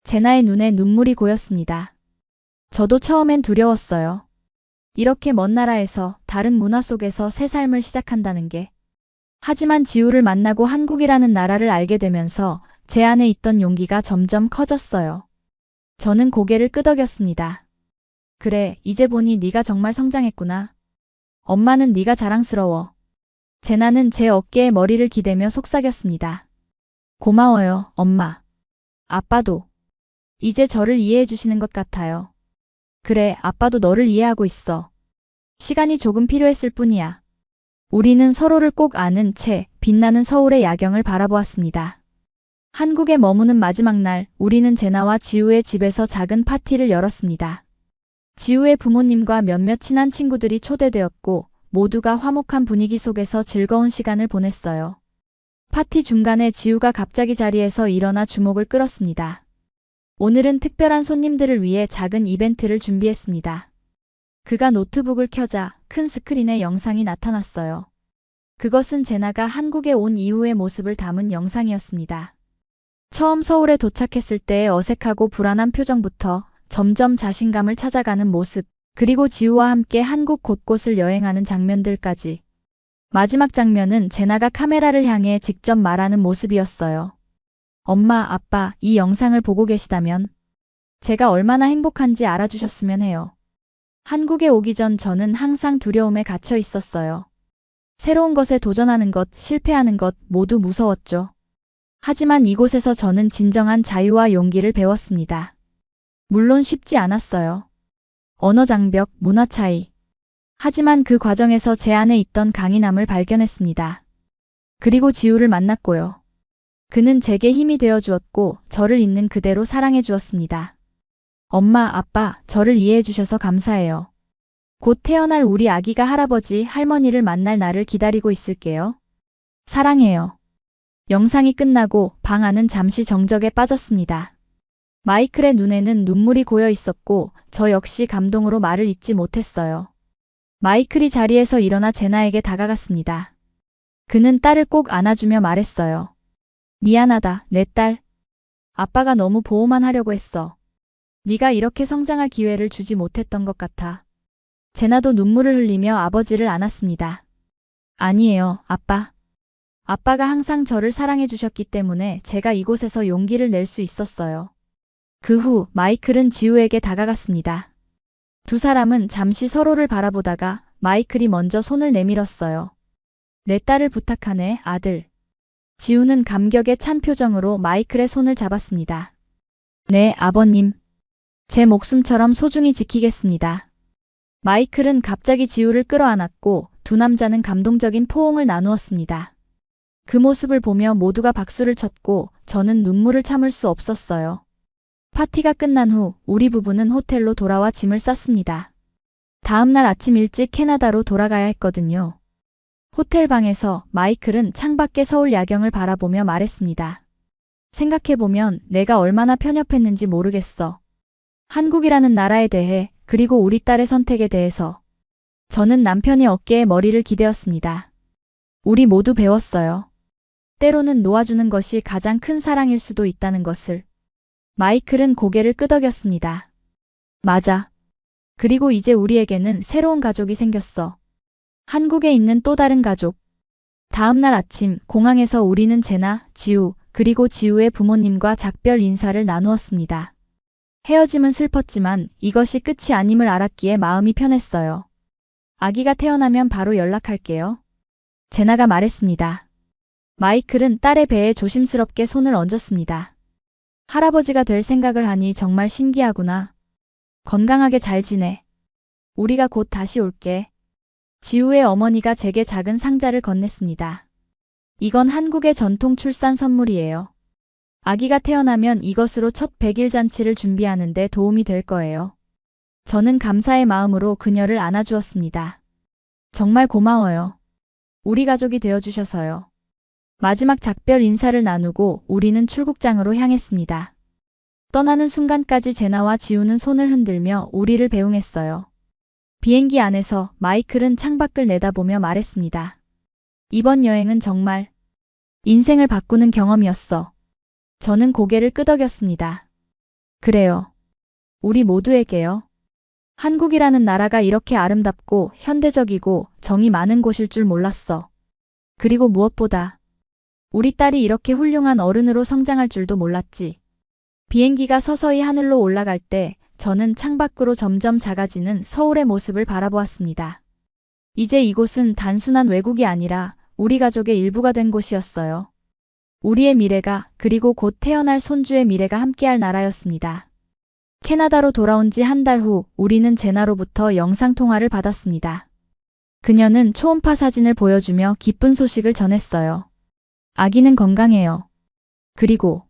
제나의 눈에 눈물이 고였습니다. 저도 처음엔 두려웠어요. 이렇게 먼 나라에서 다른 문화 속에서 새 삶을 시작한다는 게. 하지만 지우를 만나고 한국이라는 나라를 알게 되면서 제 안에 있던 용기가 점점 커졌어요. 저는 고개를 끄덕였습니다. 그래, 이제 보니 네가 정말 성장했구나. 엄마는 네가 자랑스러워. 제나는 제 어깨에 머리를 기대며 속삭였습니다. 고마워요, 엄마. 아빠도. 이제 저를 이해해 주시는 것 같아요. 그래, 아빠도 너를 이해하고 있어. 시간이 조금 필요했을 뿐이야. 우리는 서로를 꼭 아는 채 빛나는 서울의 야경을 바라보았습니다. 한국에 머무는 마지막 날, 우리는 제나와 지우의 집에서 작은 파티를 열었습니다. 지우의 부모님과 몇몇 친한 친구들이 초대되었고 모두가 화목한 분위기 속에서 즐거운 시간을 보냈어요. 파티 중간에 지우가 갑자기 자리에서 일어나 주목을 끌었습니다. 오늘은 특별한 손님들을 위해 작은 이벤트를 준비했습니다. 그가 노트북을 켜자 큰 스크린에 영상이 나타났어요. 그것은 제나가 한국에 온 이후의 모습을 담은 영상이었습니다. 처음 서울에 도착했을 때의 어색하고 불안한 표정부터 점점 자신감을 찾아가는 모습, 그리고 지우와 함께 한국 곳곳을 여행하는 장면들까지. 마지막 장면은 제나가 카메라를 향해 직접 말하는 모습이었어요. 엄마, 아빠, 이 영상을 보고 계시다면 제가 얼마나 행복한지 알아주셨으면 해요. 한국에 오기 전 저는 항상 두려움에 갇혀 있었어요. 새로운 것에 도전하는 것, 실패하는 것 모두 무서웠죠. 하지만 이곳에서 저는 진정한 자유와 용기를 배웠습니다. 물론 쉽지 않았어요. 언어 장벽, 문화 차이. 하지만 그 과정에서 제 안에 있던 강인함을 발견했습니다. 그리고 지우를 만났고요. 그는 제게 힘이 되어 주었고 저를 있는 그대로 사랑해 주었습니다. 엄마, 아빠, 저를 이해해 주셔서 감사해요. 곧 태어날 우리 아기가 할아버지, 할머니를 만날 날을 기다리고 있을게요. 사랑해요. 영상이 끝나고 방 안은 잠시 정적에 빠졌습니다. 마이클의 눈에는 눈물이 고여 있었고 저 역시 감동으로 말을 잇지 못했어요. 마이클이 자리에서 일어나 제나에게 다가갔습니다. 그는 딸을 꼭 안아주며 말했어요. 미안하다, 내 딸. 아빠가 너무 보호만 하려고 했어. 네가 이렇게 성장할 기회를 주지 못했던 것 같아. 제나도 눈물을 흘리며 아버지를 안았습니다. 아니에요, 아빠. 아빠가 항상 저를 사랑해 주셨기 때문에 제가 이곳에서 용기를 낼 수 있었어요. 그 후 마이클은 지우에게 다가갔습니다. 두 사람은 잠시 서로를 바라보다가 마이클이 먼저 손을 내밀었어요. 내 딸을 부탁하네, 아들. 지우는 감격에 찬 표정으로 마이클의 손을 잡았습니다. 네, 아버님. 제 목숨처럼 소중히 지키겠습니다. 마이클은 갑자기 지우를 끌어안았고 두 남자는 감동적인 포옹을 나누었습니다. 그 모습을 보며 모두가 박수를 쳤고 저는 눈물을 참을 수 없었어요. 파티가 끝난 후 우리 부부는 호텔로 돌아와 짐을 쌌습니다. 다음 날 아침 일찍 캐나다로 돌아가야 했거든요. 호텔 방에서 마이클은 창밖의 서울 야경을 바라보며 말했습니다. 생각해보면 내가 얼마나 편협했는지 모르겠어. 한국이라는 나라에 대해, 그리고 우리 딸의 선택에 대해서. 저는 남편의 어깨에 머리를 기대었습니다. 우리 모두 배웠어요. 때로는 놓아주는 것이 가장 큰 사랑일 수도 있다는 것을. 마이클은 고개를 끄덕였습니다. 맞아. 그리고 이제 우리에게는 새로운 가족이 생겼어. 한국에 있는 또 다른 가족. 다음 날 아침 공항에서 우리는 제나, 지우, 그리고 지우의 부모님과 작별 인사를 나누었습니다. 헤어짐은 슬펐지만 이것이 끝이 아님을 알았기에 마음이 편했어요. 아기가 태어나면 바로 연락할게요. 제나가 말했습니다. 마이클은 딸의 배에 조심스럽게 손을 얹었습니다. 할아버지가 될 생각을 하니 정말 신기하구나. 건강하게 잘 지내. 우리가 곧 다시 올게. 지우의 어머니가 제게 작은 상자를 건넸습니다. 이건 한국의 전통 출산 선물이에요. 아기가 태어나면 이것으로 첫 100일 잔치를 준비하는 데 도움이 될 거예요. 저는 감사의 마음으로 그녀를 안아주었습니다. 정말 고마워요. 우리 가족이 되어주셔서요. 마지막 작별 인사를 나누고 우리는 출국장으로 향했습니다. 떠나는 순간까지 제나와 지우는 손을 흔들며 우리를 배웅했어요. 비행기 안에서 마이클은 창밖을 내다보며 말했습니다. 이번 여행은 정말 인생을 바꾸는 경험이었어. 저는 고개를 끄덕였습니다. 그래요. 우리 모두에게요. 한국이라는 나라가 이렇게 아름답고 현대적이고 정이 많은 곳일 줄 몰랐어. 그리고 무엇보다 우리 딸이 이렇게 훌륭한 어른으로 성장할 줄도 몰랐지. 비행기가 서서히 하늘로 올라갈 때 저는 창밖으로 점점 작아지는 서울의 모습을 바라보았습니다. 이제 이곳은 단순한 외국이 아니라 우리 가족의 일부가 된 곳이었어요. 우리의 미래가 그리고 곧 태어날 손주의 미래가 함께할 나라였습니다. 캐나다로 돌아온 지 한 달 후 우리는 제나로부터 영상통화를 받았습니다. 그녀는 초음파 사진을 보여주며 기쁜 소식을 전했어요. 아기는 건강해요. 그리고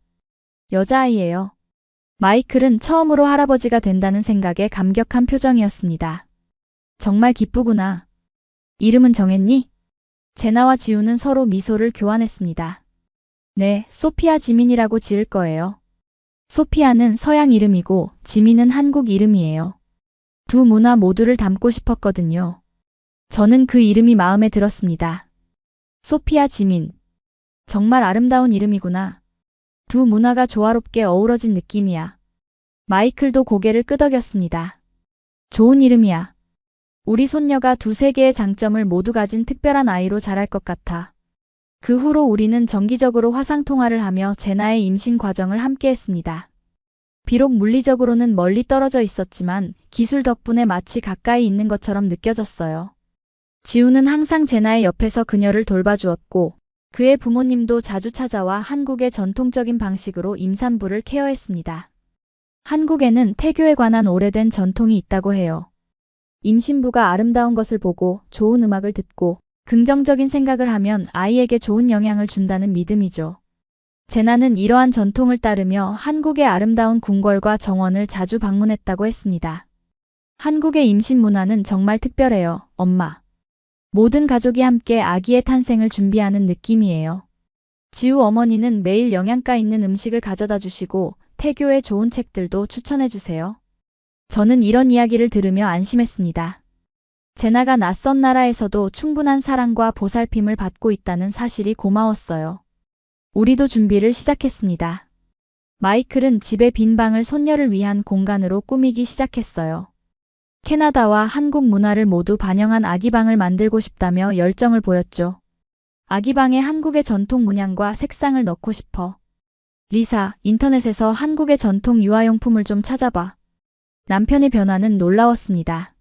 여자아이예요. 마이클은 처음으로 할아버지가 된다는 생각에 감격한 표정이었습니다. 정말 기쁘구나. 이름은 정했니? 제나와 지우는 서로 미소를 교환했습니다. 네, 소피아 지민이라고 지을 거예요. 소피아는 서양 이름이고 지민은 한국 이름이에요. 두 문화 모두를 담고 싶었거든요. 저는 그 이름이 마음에 들었습니다. 소피아 지민. 정말 아름다운 이름이구나. 두 문화가 조화롭게 어우러진 느낌이야. 마이클도 고개를 끄덕였습니다. 좋은 이름이야. 우리 손녀가 두세 개의 장점을 모두 가진 특별한 아이로 자랄 것 같아. 그 후로 우리는 정기적으로 화상통화를 하며 제나의 임신 과정을 함께했습니다. 비록 물리적으로는 멀리 떨어져 있었지만 기술 덕분에 마치 가까이 있는 것처럼 느껴졌어요. 지우는 항상 제나의 옆에서 그녀를 돌봐주었고 그의 부모님도 자주 찾아와 한국의 전통적인 방식으로 임산부를 케어했습니다. 한국에는 태교에 관한 오래된 전통이 있다고 해요. 임신부가 아름다운 것을 보고 좋은 음악을 듣고 긍정적인 생각을 하면 아이에게 좋은 영향을 준다는 믿음이죠. 제나는 이러한 전통을 따르며 한국의 아름다운 궁궐과 정원을 자주 방문했다고 했습니다. 한국의 임신 문화는 정말 특별해요, 엄마. 모든 가족이 함께 아기의 탄생을 준비하는 느낌이에요. 지우 어머니는 매일 영양가 있는 음식을 가져다 주시고 태교의 좋은 책들도 추천해 주세요. 저는 이런 이야기를 들으며 안심했습니다. 제나가 낯선 나라에서도 충분한 사랑과 보살핌을 받고 있다는 사실이 고마웠어요. 우리도 준비를 시작했습니다. 마이클은 집의 빈 방을 손녀를 위한 공간으로 꾸미기 시작했어요. 캐나다와 한국 문화를 모두 반영한 아기방을 만들고 싶다며 열정을 보였죠. 아기방에 한국의 전통 문양과 색상을 넣고 싶어. 리사, 인터넷에서 한국의 전통 유아용품을 좀 찾아봐. 남편의 변화는 놀라웠습니다.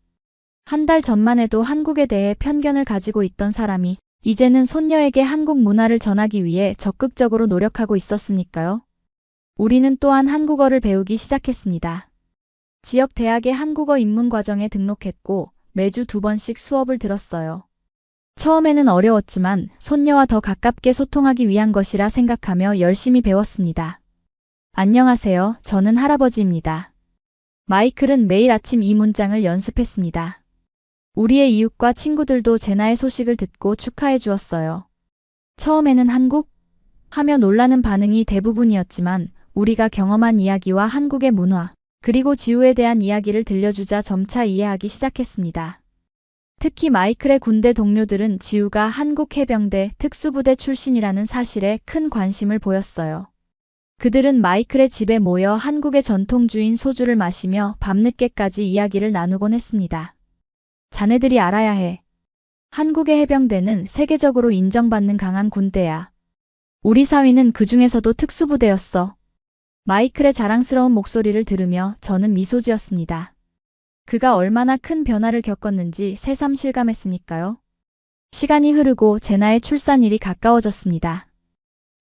한 달 전만 해도 한국에 대해 편견을 가지고 있던 사람이 이제는 손녀에게 한국 문화를 전하기 위해 적극적으로 노력하고 있었으니까요. 우리는 또한 한국어를 배우기 시작했습니다. 지역 대학의 한국어 입문 과정에 등록했고 매주 2번씩 수업을 들었어요. 처음에는 어려웠지만 손녀와 더 가깝게 소통하기 위한 것이라 생각하며 열심히 배웠습니다. 안녕하세요. 저는 할아버지입니다. 마이클은 매일 아침 이 문장을 연습했습니다. 우리의 이웃과 친구들도 제나의 소식을 듣고 축하해 주었어요. 처음에는 한국? 하며 놀라는 반응이 대부분이었지만 우리가 경험한 이야기와 한국의 문화, 그리고 지우에 대한 이야기를 들려주자 점차 이해하기 시작했습니다. 특히 마이클의 군대 동료들은 지우가 한국 해병대 특수부대 출신이라는 사실에 큰 관심을 보였어요. 그들은 마이클의 집에 모여 한국의 전통주인 소주를 마시며 밤늦게까지 이야기를 나누곤 했습니다. 자네들이 알아야 해. 한국의 해병대는 세계적으로 인정받는 강한 군대야. 우리 사위는 그 중에서도 특수부대였어. 마이클의 자랑스러운 목소리를 들으며 저는 미소 지었습니다. 그가 얼마나 큰 변화를 겪었는지 새삼 실감했으니까요. 시간이 흐르고 제나의 출산일이 가까워졌습니다.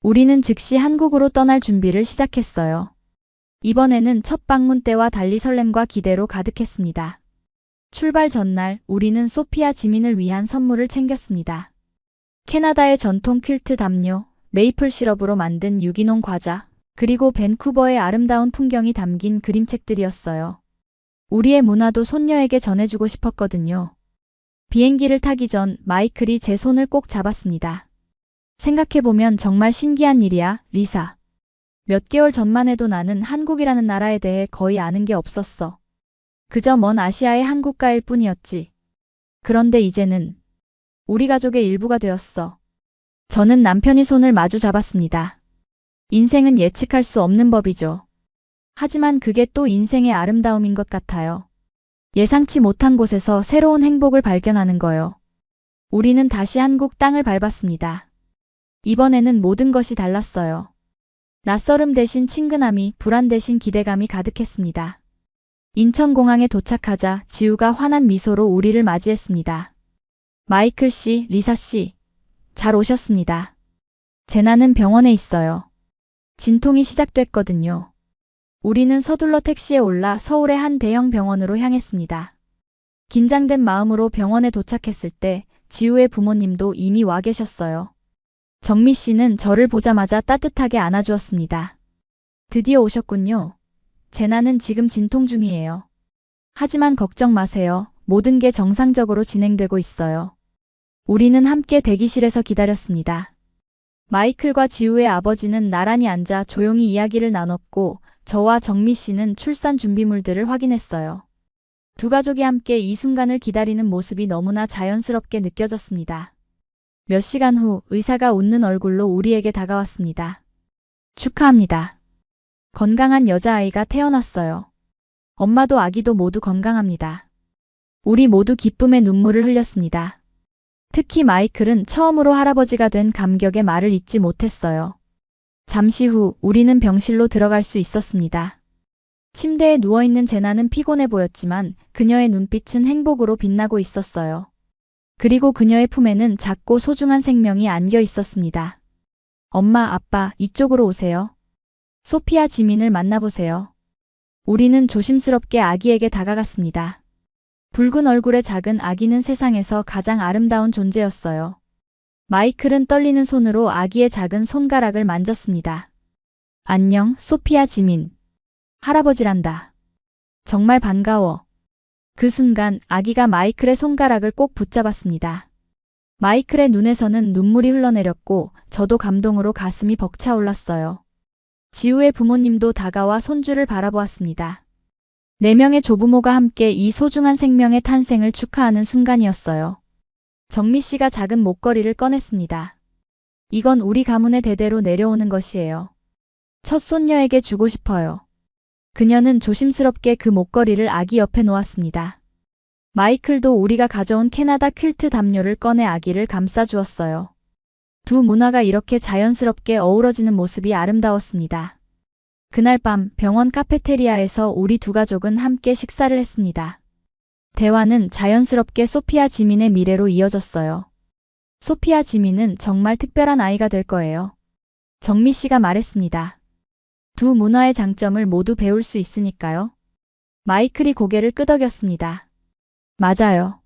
우리는 즉시 한국으로 떠날 준비를 시작했어요. 이번에는 첫 방문 때와 달리 설렘과 기대로 가득했습니다. 출발 전날 우리는 소피아 지민을 위한 선물을 챙겼습니다. 캐나다의 전통 퀼트 담요, 메이플 시럽으로 만든 유기농 과자, 그리고 밴쿠버의 아름다운 풍경이 담긴 그림책들이었어요. 우리의 문화도 손녀에게 전해주고 싶었거든요. 비행기를 타기 전 마이클이 제 손을 꼭 잡았습니다. 생각해보면 정말 신기한 일이야, 리사. 몇 개월 전만 해도 나는 한국이라는 나라에 대해 거의 아는 게 없었어. 그저 먼 아시아의 한 국가일 뿐이었지. 그런데 이제는 우리 가족의 일부가 되었어. 저는 남편이 손을 마주 잡았습니다. 인생은 예측할 수 없는 법이죠. 하지만 그게 또 인생의 아름다움인 것 같아요. 예상치 못한 곳에서 새로운 행복을 발견하는 거요. 우리는 다시 한국 땅을 밟았습니다. 이번에는 모든 것이 달랐어요. 낯설음 대신 친근함이, 불안 대신 기대감이 가득했습니다. 인천공항에 도착하자 지우가 환한 미소로 우리를 맞이했습니다. 마이클 씨, 리사 씨, 잘 오셨습니다. 제나는 병원에 있어요. 진통이 시작됐거든요. 우리는 서둘러 택시에 올라 서울의 한 대형 병원으로 향했습니다. 긴장된 마음으로 병원에 도착했을 때 지우의 부모님도 이미 와 계셨어요. 정미 씨는 저를 보자마자 따뜻하게 안아주었습니다. 드디어 오셨군요. 제나는 지금 진통 중이에요. 하지만 걱정 마세요. 모든 게 정상적으로 진행되고 있어요. 우리는 함께 대기실에서 기다렸습니다. 마이클과 지우의 아버지는 나란히 앉아 조용히 이야기를 나눴고 저와 정미 씨는 출산 준비물들을 확인했어요. 두 가족이 함께 이 순간을 기다리는 모습이 너무나 자연스럽게 느껴졌습니다. 몇 시간 후 의사가 웃는 얼굴로 우리에게 다가왔습니다. 축하합니다. 건강한 여자아이가 태어났어요. 엄마도 아기도 모두 건강합니다. 우리 모두 기쁨의 눈물을 흘렸습니다. 특히 마이클은 처음으로 할아버지가 된 감격의 말을 잊지 못했어요. 잠시 후 우리는 병실로 들어갈 수 있었습니다. 침대에 누워있는 제나는 피곤해 보였지만 그녀의 눈빛은 행복으로 빛나고 있었어요. 그리고 그녀의 품에는 작고 소중한 생명이 안겨 있었습니다. 엄마, 아빠, 이쪽으로 오세요. 소피아 지민을 만나보세요. 우리는 조심스럽게 아기에게 다가갔습니다. 붉은 얼굴의 작은 아기는 세상에서 가장 아름다운 존재였어요. 마이클은 떨리는 손으로 아기의 작은 손가락을 만졌습니다. 안녕, 소피아 지민. 할아버지란다. 정말 반가워. 그 순간 아기가 마이클의 손가락을 꼭 붙잡았습니다. 마이클의 눈에서는 눈물이 흘러내렸고 저도 감동으로 가슴이 벅차올랐어요. 지우의 부모님도 다가와 손주를 바라보았습니다. 4명의 조부모가 함께 이 소중한 생명의 탄생을 축하하는 순간이었어요. 정미 씨가 작은 목걸이를 꺼냈습니다. 이건 우리 가문의 대대로 내려오는 것이에요. 첫 손녀에게 주고 싶어요. 그녀는 조심스럽게 그 목걸이를 아기 옆에 놓았습니다. 마이클도 우리가 가져온 캐나다 퀼트 담요를 꺼내 아기를 감싸주었어요. 두 문화가 이렇게 자연스럽게 어우러지는 모습이 아름다웠습니다. 그날 밤 병원 카페테리아에서 우리 두 가족은 함께 식사를 했습니다. 대화는 자연스럽게 소피아 지민의 미래로 이어졌어요. 소피아 지민은 정말 특별한 아이가 될 거예요. 정미 씨가 말했습니다. 두 문화의 장점을 모두 배울 수 있으니까요. 마이클이 고개를 끄덕였습니다. 맞아요.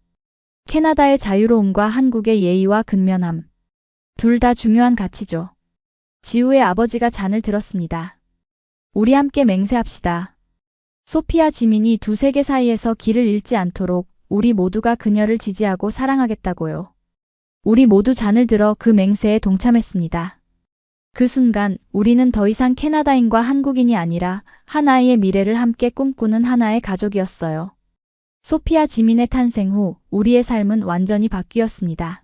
캐나다의 자유로움과 한국의 예의와 근면함. 둘 다 중요한 가치죠. 지우의 아버지가 잔을 들었습니다. 우리 함께 맹세합시다. 소피아 지민이 두 세계 사이에서 길을 잃지 않도록 우리 모두가 그녀를 지지하고 사랑하겠다고요. 우리 모두 잔을 들어 그 맹세에 동참했습니다. 그 순간 우리는 더 이상 캐나다인과 한국인이 아니라 한 아이의 미래를 함께 꿈꾸는 하나의 가족이었어요. 소피아 지민의 탄생 후 우리의 삶은 완전히 바뀌었습니다.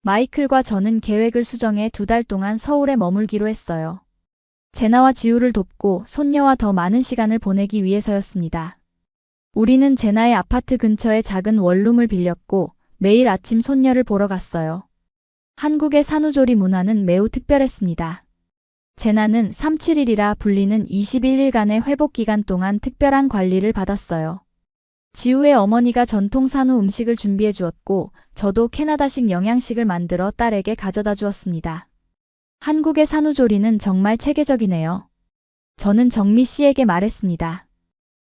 마이클과 저는 계획을 수정해 2달 동안 서울에 머물기로 했어요. 제나와 지우를 돕고 손녀와 더 많은 시간을 보내기 위해서였습니다. 우리는 제나의 아파트 근처에 작은 원룸을 빌렸고 매일 아침 손녀를 보러 갔어요. 한국의 산후조리 문화는 매우 특별했습니다. 제나는 3-7일이라 불리는 21일간의 회복 기간 동안 특별한 관리를 받았어요. 지우의 어머니가 전통 산후 음식을 준비해 주었고 저도 캐나다식 영양식을 만들어 딸에게 가져다 주었습니다. 한국의 산후조리는 정말 체계적이네요. 저는 정미 씨에게 말했습니다.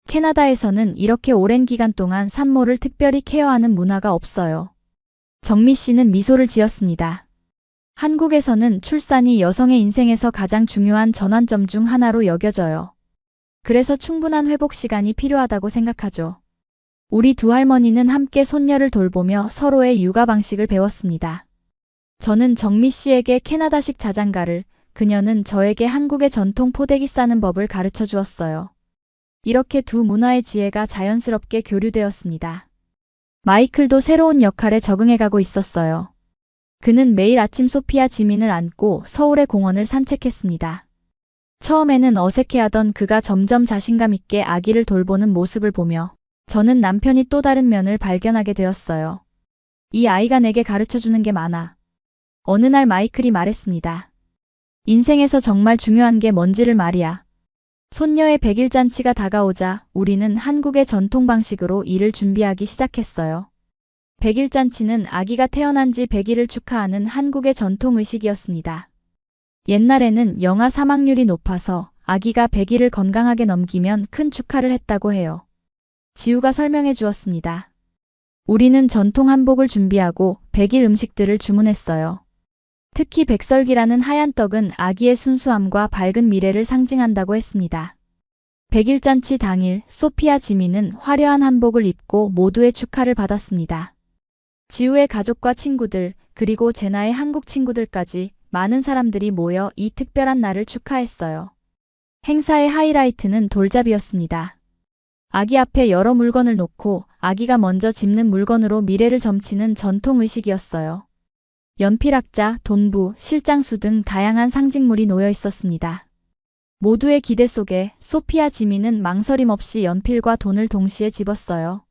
캐나다에서는 이렇게 오랜 기간 동안 산모를 특별히 케어하는 문화가 없어요. 정미 씨는 미소를 지었습니다. 한국에서는 출산이 여성의 인생에서 가장 중요한 전환점 중 하나로 여겨져요. 그래서 충분한 회복 시간이 필요하다고 생각하죠. 우리 두 할머니는 함께 손녀를 돌보며 서로의 육아 방식을 배웠습니다. 저는 정미 씨에게 캐나다식 자장가를, 그녀는 저에게 한국의 전통 포대기 싸는 법을 가르쳐 주었어요. 이렇게 두 문화의 지혜가 자연스럽게 교류되었습니다. 마이클도 새로운 역할에 적응해가고 있었어요. 그는 매일 아침 소피아 지민을 안고 서울의 공원을 산책했습니다. 처음에는 어색해하던 그가 점점 자신감 있게 아기를 돌보는 모습을 보며 저는 남편이 또 다른 면을 발견하게 되었어요. 이 아이가 내게 가르쳐주는 게 많아. 어느 날 마이클이 말했습니다. 인생에서 정말 중요한 게 뭔지를 말이야. 손녀의 100일 잔치가 다가오자 우리는 한국의 전통 방식으로 일을 준비하기 시작했어요. 100일 잔치는 아기가 태어난 지 100일을 축하하는 한국의 전통 의식이었습니다. 옛날에는 영아 사망률이 높아서 아기가 100일을 건강하게 넘기면 큰 축하를 했다고 해요. 지우가 설명해 주었습니다. 우리는 전통 한복을 준비하고 100일 음식들을 주문했어요. 특히 백설기라는 하얀 떡은 아기의 순수함과 밝은 미래를 상징한다고 했습니다. 100일 잔치 당일 소피아 지민은 화려한 한복을 입고 모두의 축하를 받았습니다. 지우의 가족과 친구들, 그리고 제나의 한국 친구들까지 많은 사람들이 모여 이 특별한 날을 축하했어요. 행사의 하이라이트는 돌잡이였습니다. 아기 앞에 여러 물건을 놓고 아기가 먼저 짚는 물건으로 미래를 점치는 전통 의식이었어요. 연필학자, 돈부, 실장수 등 다양한 상징물이 놓여 있었습니다. 모두의 기대 속에 소피아 지민은 망설임 없이 연필과 돈을 동시에 집었어요.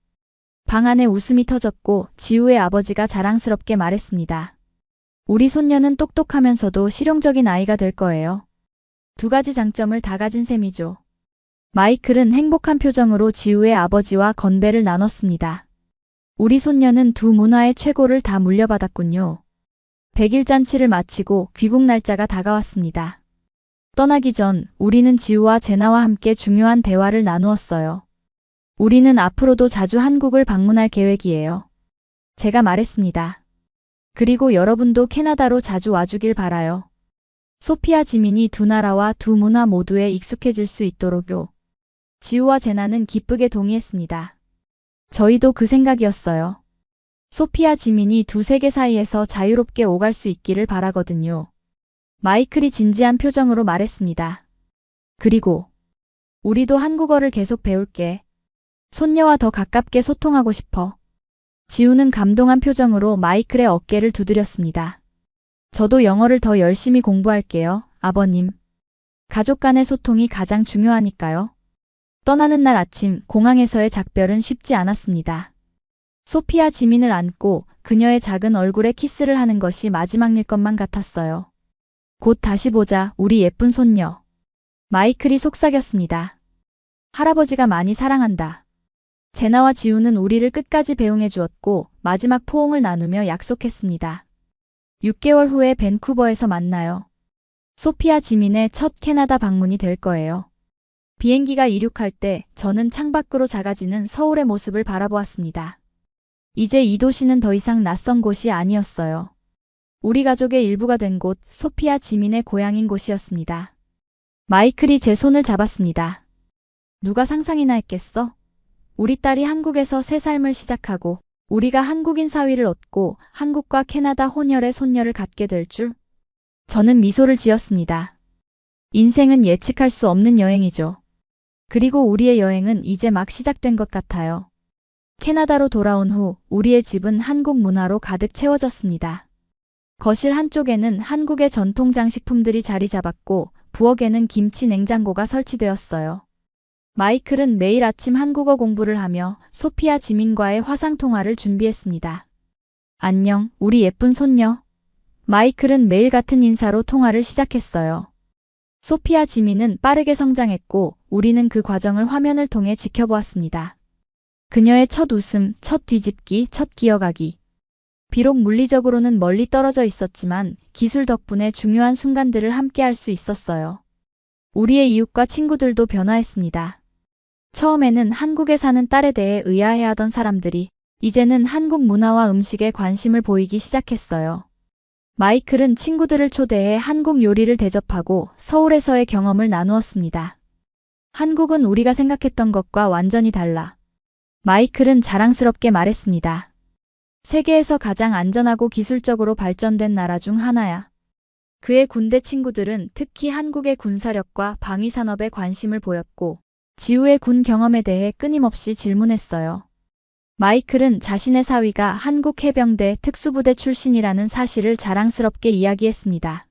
방 안에 웃음이 터졌고 지우의 아버지가 자랑스럽게 말했습니다. 우리 손녀는 똑똑하면서도 실용적인 아이가 될 거예요. 두 가지 장점을 다 가진 셈이죠. 마이클은 행복한 표정으로 지우의 아버지와 건배를 나눴습니다. 우리 손녀는 두 문화의 최고를 다 물려받았군요. 100일 잔치를 마치고 귀국 날짜가 다가왔습니다. 떠나기 전 우리는 지우와 제나와 함께 중요한 대화를 나누었어요. 우리는 앞으로도 자주 한국을 방문할 계획이에요. 제가 말했습니다. 그리고 여러분도 캐나다로 자주 와주길 바라요. 소피아 지민이 두 나라와 두 문화 모두에 익숙해질 수 있도록요. 지우와 제나는 기쁘게 동의했습니다. 저희도 그 생각이었어요. 소피아 지민이 두 세계 사이에서 자유롭게 오갈 수 있기를 바라거든요. 마이클이 진지한 표정으로 말했습니다. 그리고 우리도 한국어를 계속 배울게. 손녀와 더 가깝게 소통하고 싶어. 지우는 감동한 표정으로 마이클의 어깨를 두드렸습니다. 저도 영어를 더 열심히 공부할게요, 아버님. 가족 간의 소통이 가장 중요하니까요. 떠나는 날 아침 공항에서의 작별은 쉽지 않았습니다. 소피아 지민을 안고 그녀의 작은 얼굴에 키스를 하는 것이 마지막일 것만 같았어요. 곧 다시 보자, 우리 예쁜 손녀. 마이클이 속삭였습니다. 할아버지가 많이 사랑한다. 제나와 지우는 우리를 끝까지 배웅해 주었고 마지막 포옹을 나누며 약속했습니다. 6개월 후에 밴쿠버에서 만나요. 소피아 지민의 첫 캐나다 방문이 될 거예요. 비행기가 이륙할 때 저는 창밖으로 작아지는 서울의 모습을 바라보았습니다. 이제 이 도시는 더 이상 낯선 곳이 아니었어요. 우리 가족의 일부가 된 곳, 소피아 지민의 고향인 곳이었습니다. 마이클이 제 손을 잡았습니다. 누가 상상이나 했겠어? 우리 딸이 한국에서 새 삶을 시작하고 우리가 한국인 사위를 얻고 한국과 캐나다 혼혈의 손녀를 갖게 될 줄? 저는 미소를 지었습니다. 인생은 예측할 수 없는 여행이죠. 그리고 우리의 여행은 이제 막 시작된 것 같아요. 캐나다로 돌아온 후 우리의 집은 한국 문화로 가득 채워졌습니다. 거실 한쪽에는 한국의 전통 장식품들이 자리 잡았고 부엌에는 김치 냉장고가 설치되었어요. 마이클은 매일 아침 한국어 공부를 하며 소피아 지민과의 화상통화를 준비했습니다. 안녕, 우리 예쁜 손녀. 마이클은 매일 같은 인사로 통화를 시작했어요. 소피아 지민은 빠르게 성장했고 우리는 그 과정을 화면을 통해 지켜보았습니다. 그녀의 첫 웃음, 첫 뒤집기, 첫 기어가기. 비록 물리적으로는 멀리 떨어져 있었지만 기술 덕분에 중요한 순간들을 함께 할 수 있었어요. 우리의 이웃과 친구들도 변화했습니다. 처음에는 한국에 사는 딸에 대해 의아해하던 사람들이 이제는 한국 문화와 음식에 관심을 보이기 시작했어요. 마이클은 친구들을 초대해 한국 요리를 대접하고 서울에서의 경험을 나누었습니다. 한국은 우리가 생각했던 것과 완전히 달라. 마이클은 자랑스럽게 말했습니다. 세계에서 가장 안전하고 기술적으로 발전된 나라 중 하나야. 그의 군대 친구들은 특히 한국의 군사력과 방위산업에 관심을 보였고, 지우의 군 경험에 대해 끊임없이 질문했어요. 마이클은 자신의 사위가 한국 해병대 특수부대 출신이라는 사실을 자랑스럽게 이야기했습니다.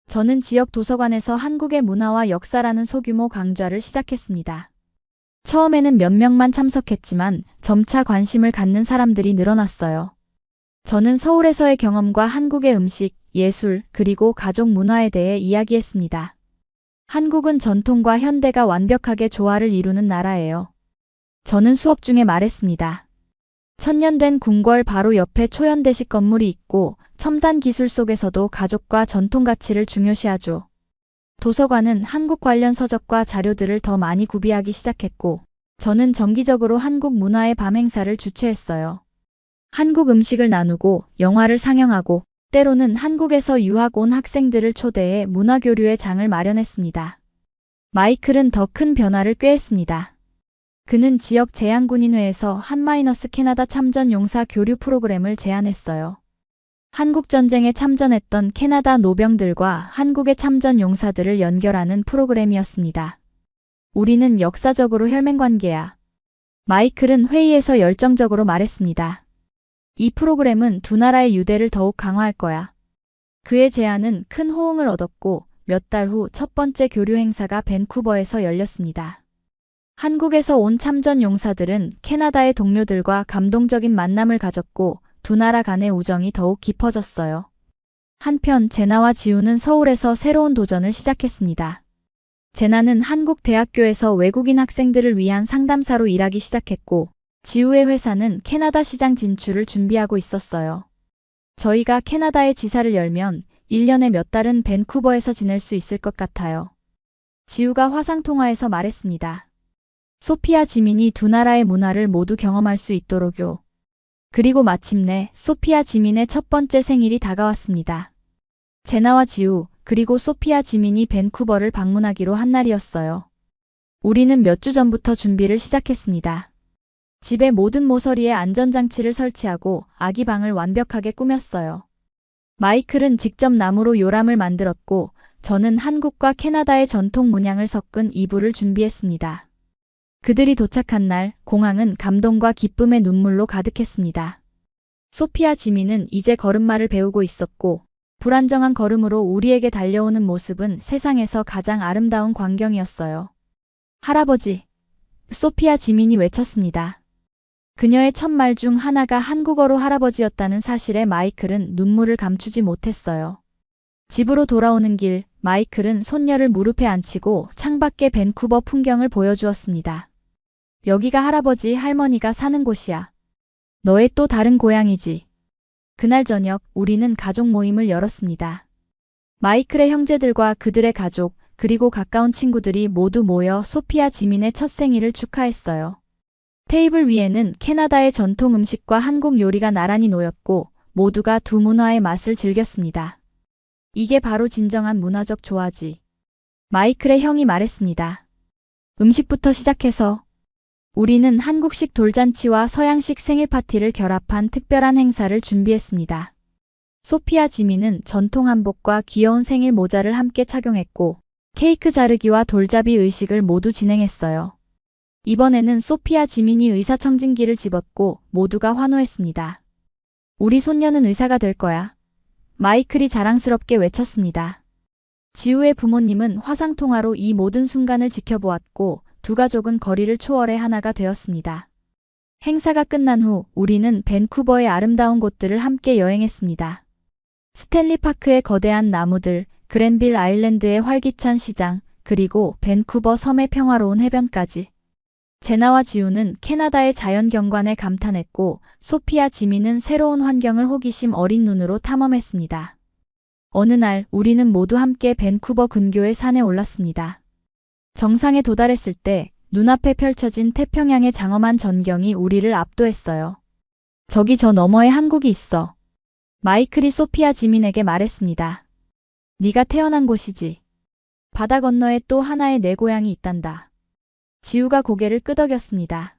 저는 지역 도서관에서 한국의 문화와 역사라는 소규모 강좌를 시작했습니다. 처음에는 몇 명만 참석했지만 점차 관심을 갖는 사람들이 늘어났어요. 저는 서울에서의 경험과 한국의 음식, 예술, 그리고 가족 문화에 대해 이야기했습니다. 한국은 전통과 현대가 완벽하게 조화를 이루는 나라예요. 저는 수업 중에 말했습니다. 천년된 궁궐 바로 옆에 초현대식 건물이 있고 첨단 기술 속에서도 가족과 전통 가치를 중요시하죠. 도서관은 한국 관련 서적과 자료들을 더 많이 구비하기 시작했고, 저는 정기적으로 한국 문화의 밤 행사를 주최했어요. 한국 음식을 나누고 영화를 상영하고 때로는 한국에서 유학 온 학생들을 초대해 문화교류의 장을 마련했습니다. 마이클은 더 큰 변화를 꾀했습니다. 그는 지역 제향군인회에서 한- 캐나다 참전 용사 교류 프로그램을 제안했어요. 한국전쟁에 참전했던 캐나다 노병들과 한국의 참전 용사들을 연결하는 프로그램이었습니다. 우리는 역사적으로 혈맹관계야. 마이클은 회의에서 열정적으로 말했습니다. 이 프로그램은 두 나라의 유대를 더욱 강화할 거야. 그의 제안은 큰 호응을 얻었고 몇 달 후 첫 번째 교류 행사가 밴쿠버에서 열렸습니다. 한국에서 온 참전 용사들은 캐나다의 동료들과 감동적인 만남을 가졌고 두 나라 간의 우정이 더욱 깊어졌어요. 한편 제나와 지우는 서울에서 새로운 도전을 시작했습니다. 제나는 한국 대학교에서 외국인 학생들을 위한 상담사로 일하기 시작했고, 지우의 회사는 캐나다 시장 진출을 준비하고 있었어요. 저희가 캐나다에 지사를 열면 1년에 몇 달은 밴쿠버에서 지낼 수 있을 것 같아요. 지우가 화상통화에서 말했습니다. 소피아 지민이 두 나라의 문화를 모두 경험할 수 있도록요. 그리고 마침내 소피아 지민의 첫 번째 생일이 다가왔습니다. 제나와 지우, 그리고 소피아 지민이 밴쿠버를 방문하기로 한 날이었어요. 우리는 몇 주 전부터 준비를 시작했습니다. 집의 모든 모서리에 안전장치를 설치하고 아기 방을 완벽하게 꾸몄어요. 마이클은 직접 나무로 요람을 만들었고, 저는 한국과 캐나다의 전통 문양을 섞은 이불을 준비했습니다. 그들이 도착한 날, 공항은 감동과 기쁨의 눈물로 가득했습니다. 소피아 지민은 이제 걸음마를 배우고 있었고, 불안정한 걸음으로 우리에게 달려오는 모습은 세상에서 가장 아름다운 광경이었어요. 할아버지! 소피아 지민이 외쳤습니다. 그녀의 첫 말 중 하나가 한국어로 할아버지였다는 사실에 마이클은 눈물을 감추지 못했어요. 집으로 돌아오는 길, 마이클은 손녀를 무릎에 앉히고 창밖의 밴쿠버 풍경을 보여주었습니다. 여기가 할아버지, 할머니가 사는 곳이야. 너의 또 다른 고향이지. 그날 저녁 우리는 가족 모임을 열었습니다. 마이클의 형제들과 그들의 가족, 그리고 가까운 친구들이 모두 모여 소피아 지민의 첫 생일을 축하했어요. 테이블 위에는 캐나다의 전통 음식과 한국 요리가 나란히 놓였고 모두가 두 문화의 맛을 즐겼습니다. 이게 바로 진정한 문화적 조화지. 마이클의 형이 말했습니다. 음식부터 시작해서 우리는 한국식 돌잔치와 서양식 생일 파티를 결합한 특별한 행사를 준비했습니다. 소피아 지민은 전통 한복과 귀여운 생일 모자를 함께 착용했고 케이크 자르기와 돌잡이 의식을 모두 진행했어요. 이번에는 소피아 지민이 의사청진기를 집었고 모두가 환호했습니다. 우리 손녀는 의사가 될 거야. 마이클이 자랑스럽게 외쳤습니다. 지우의 부모님은 화상통화로 이 모든 순간을 지켜보았고 두 가족은 거리를 초월해 하나가 되었습니다. 행사가 끝난 후 우리는 밴쿠버의 아름다운 곳들을 함께 여행했습니다. 스탠리 파크의 거대한 나무들, 그랜빌 아일랜드의 활기찬 시장, 그리고 밴쿠버 섬의 평화로운 해변까지. 제나와 지우는 캐나다의 자연 경관에 감탄했고 소피아 지민은 새로운 환경을 호기심 어린 눈으로 탐험했습니다. 어느 날 우리는 모두 함께 밴쿠버 근교의 산에 올랐습니다. 정상에 도달했을 때 눈앞에 펼쳐진 태평양의 장엄한 전경이 우리를 압도했어요. 저기 저 너머에 한국이 있어. 마이클이 소피아 지민에게 말했습니다. 네가 태어난 곳이지. 바다 건너에 또 하나의 내 고향이 있단다. 지우가 고개를 끄덕였습니다.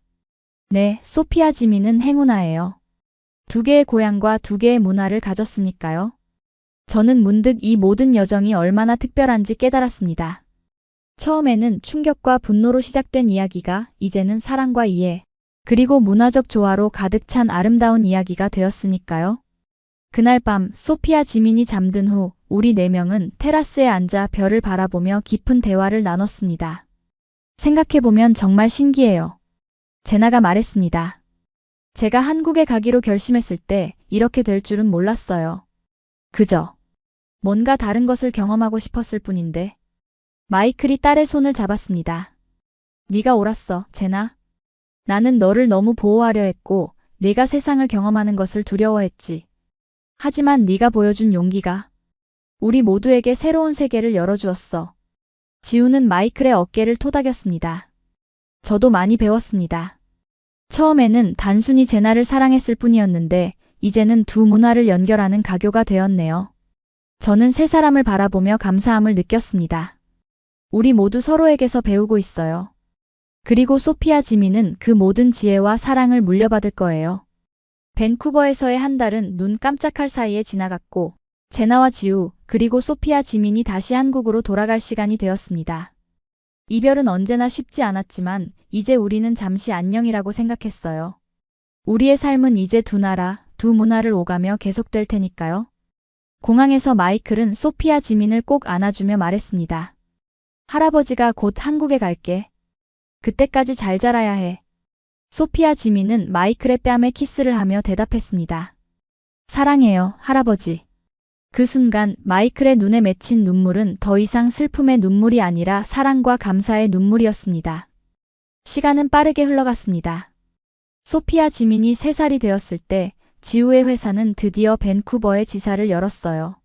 네, 소피아 지민은 행운아예요. 두 개의 고향과 두 개의 문화를 가졌으니까요. 저는 문득 이 모든 여정이 얼마나 특별한지 깨달았습니다. 처음에는 충격과 분노로 시작된 이야기가 이제는 사랑과 이해, 그리고 문화적 조화로 가득 찬 아름다운 이야기가 되었으니까요. 그날 밤 소피아 지민이 잠든 후 우리 네 명은 테라스에 앉아 별을 바라보며 깊은 대화를 나눴습니다. 생각해보면 정말 신기해요. 제나가 말했습니다. 제가 한국에 가기로 결심했을 때 이렇게 될 줄은 몰랐어요. 그저 뭔가 다른 것을 경험하고 싶었을 뿐인데. 마이클이 딸의 손을 잡았습니다. 네가 옳았어, 제나. 나는 너를 너무 보호하려 했고 네가 세상을 경험하는 것을 두려워했지. 하지만 네가 보여준 용기가 우리 모두에게 새로운 세계를 열어주었어. 지우는 마이클의 어깨를 토닥였습니다. 저도 많이 배웠습니다. 처음에는 단순히 제나를 사랑했을 뿐이었는데 이제는 두 문화를 연결하는 가교가 되었네요. 저는 세 사람을 바라보며 감사함을 느꼈습니다. 우리 모두 서로에게서 배우고 있어요. 그리고 소피아 지민은 그 모든 지혜와 사랑을 물려받을 거예요. 밴쿠버에서의 한 달은 눈 깜짝할 사이에 지나갔고 제나와 지우 그리고 소피아 지민이 다시 한국으로 돌아갈 시간이 되었습니다. 이별은 언제나 쉽지 않았지만 이제 우리는 잠시 안녕이라고 생각했어요. 우리의 삶은 이제 두 나라, 두 문화를 오가며 계속될 테니까요. 공항에서 마이클은 소피아 지민을 꼭 안아주며 말했습니다. 할아버지가 곧 한국에 갈게. 그때까지 잘 자라야 해. 소피아 지민은 마이클의 뺨에 키스를 하며 대답했습니다. 사랑해요, 할아버지. 그 순간 마이클의 눈에 맺힌 눈물은 더 이상 슬픔의 눈물이 아니라 사랑과 감사의 눈물이었습니다. 시간은 빠르게 흘러갔습니다. 소피아 지민이 3살이 되었을 때 지우의 회사는 드디어 밴쿠버에 지사를 열었어요.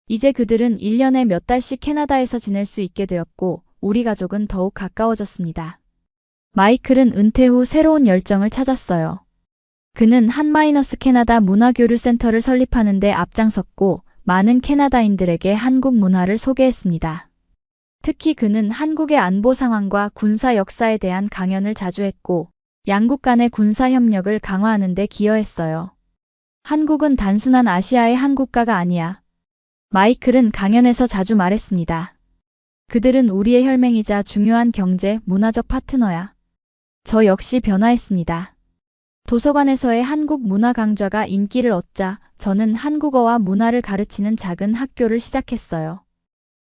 이제 그들은 1년에 몇 달씩 캐나다에서 지낼 수 있게 되었고 우리 가족은 더욱 가까워졌습니다. 마이클은 은퇴 후 새로운 열정을 찾았어요. 그는 한- 캐나다 문화교류센터를 설립하는 데 앞장섰고 많은 캐나다인들에게 한국 문화를 소개했습니다. 특히 그는 한국의 안보 상황과 군사 역사에 대한 강연을 자주 했고 양국 간의 군사 협력을 강화하는 데 기여했어요. 한국은 단순한 아시아의 한 국가가 아니야. 마이클은 강연에서 자주 말했습니다. 그들은 우리의 혈맹이자 중요한 경제, 문화적 파트너야. 저 역시 변화했습니다. 도서관에서의 한국 문화 강좌가 인기를 얻자 저는 한국어와 문화를 가르치는 작은 학교를 시작했어요.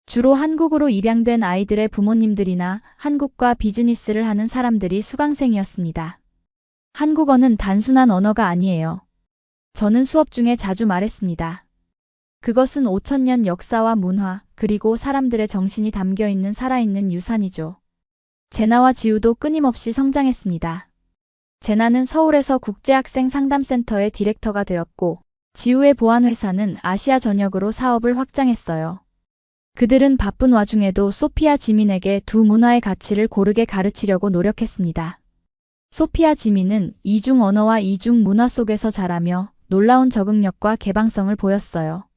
주로 한국으로 입양된 아이들의 부모님들이나 한국과 비즈니스를 하는 사람들이 수강생이었습니다. 한국어는 단순한 언어가 아니에요. 저는 수업 중에 자주 말했습니다. 그것은 5,000년 역사와 문화, 그리고 사람들의 정신이 담겨있는 살아있는 유산이죠. 제나와 지우도 끊임없이 성장했습니다. 제나는 서울에서 국제학생 상담센터의 디렉터가 되었고 지우의 보안회사는 아시아 전역으로 사업을 확장했어요. 그들은 바쁜 와중에도 소피아 지민에게 두 문화의 가치를 고르게 가르치려고 노력했습니다. 소피아 지민은 이중 언어와 이중 문화 속에서 자라며 놀라운 적응력과 개방성을 보였어요.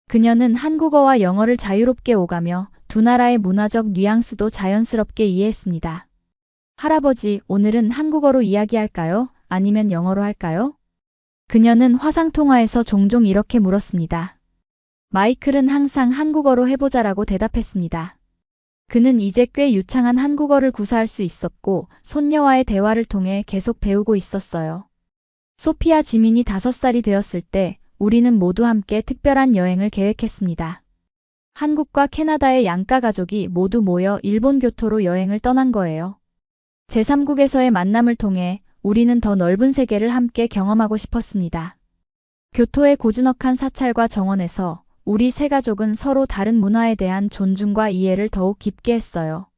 그녀는 한국어와 영어를 자유롭게 오가며 두 나라의 문화적 뉘앙스도 자연스럽게 이해했습니다. 할아버지, 오늘은 한국어로 이야기할까요? 아니면 영어로 할까요? 그녀는 화상통화에서 종종 이렇게 물었습니다. 마이클은 항상 한국어로 해보자라고 대답했습니다. 그는 이제 꽤 유창한 한국어를 구사할 수 있었고 손녀와의 대화를 통해 계속 배우고 있었어요. 소피아 지민이 5살이 되었을 때 우리는 모두 함께 특별한 여행을 계획했습니다. 한국과 캐나다의 양가 가족이 모두 모여 일본 교토로 여행을 떠난 거예요. 제3국에서의 만남을 통해 우리는 더 넓은 세계를 함께 경험하고 싶었습니다. 교토의 고즈넉한 사찰과 정원에서 우리 세 가족은 서로 다른 문화에 대한 존중과 이해를 더욱 깊게 했어요.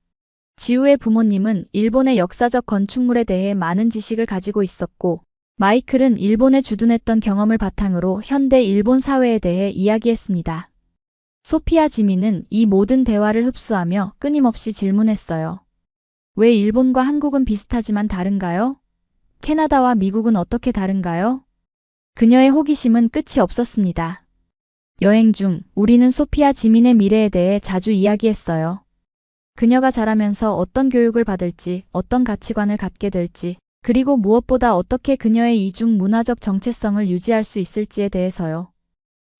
지우의 부모님은 일본의 역사적 건축물에 대해 많은 지식을 가지고 있었고 마이클은 일본에 주둔했던 경험을 바탕으로 현대 일본 사회에 대해 이야기했습니다. 소피아 지민은 이 모든 대화를 흡수하며 끊임없이 질문했어요. 왜 일본과 한국은 비슷하지만 다른가요? 캐나다와 미국은 어떻게 다른가요? 그녀의 호기심은 끝이 없었습니다. 여행 중 우리는 소피아 지민의 미래에 대해 자주 이야기했어요. 그녀가 자라면서 어떤 교육을 받을지, 어떤 가치관을 갖게 될지, 그리고 무엇보다 어떻게 그녀의 이중 문화적 정체성을 유지할 수 있을지에 대해서요.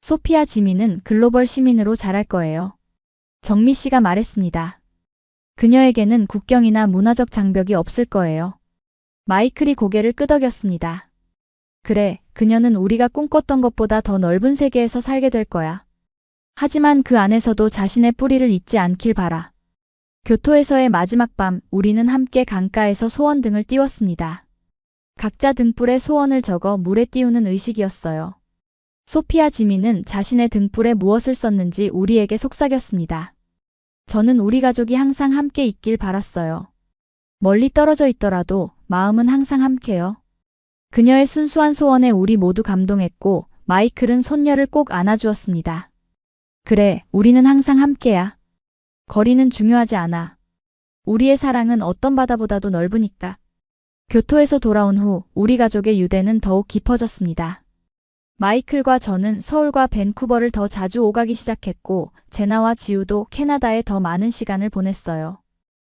소피아 지민은 글로벌 시민으로 자랄 거예요. 정미 씨가 말했습니다. 그녀에게는 국경이나 문화적 장벽이 없을 거예요. 마이클이 고개를 끄덕였습니다. 그래, 그녀는 우리가 꿈꿨던 것보다 더 넓은 세계에서 살게 될 거야. 하지만 그 안에서도 자신의 뿌리를 잊지 않길 바라. 교토에서의 마지막 밤, 우리는 함께 강가에서 소원등을 띄웠습니다. 각자 등불에 소원을 적어 물에 띄우는 의식이었어요. 소피아 지민은 자신의 등불에 무엇을 썼는지 우리에게 속삭였습니다. 저는 우리 가족이 항상 함께 있길 바랐어요. 멀리 떨어져 있더라도 마음은 항상 함께요. 그녀의 순수한 소원에 우리 모두 감동했고 마이클은 손녀를 꼭 안아주었습니다. 그래, 우리는 항상 함께야. 거리는 중요하지 않아. 우리의 사랑은 어떤 바다보다도 넓으니까. 교토에서 돌아온 후 우리 가족의 유대는 더욱 깊어졌습니다. 마이클과 저는 서울과 밴쿠버를 더 자주 오가기 시작했고 제나와 지우도 캐나다에 더 많은 시간을 보냈어요.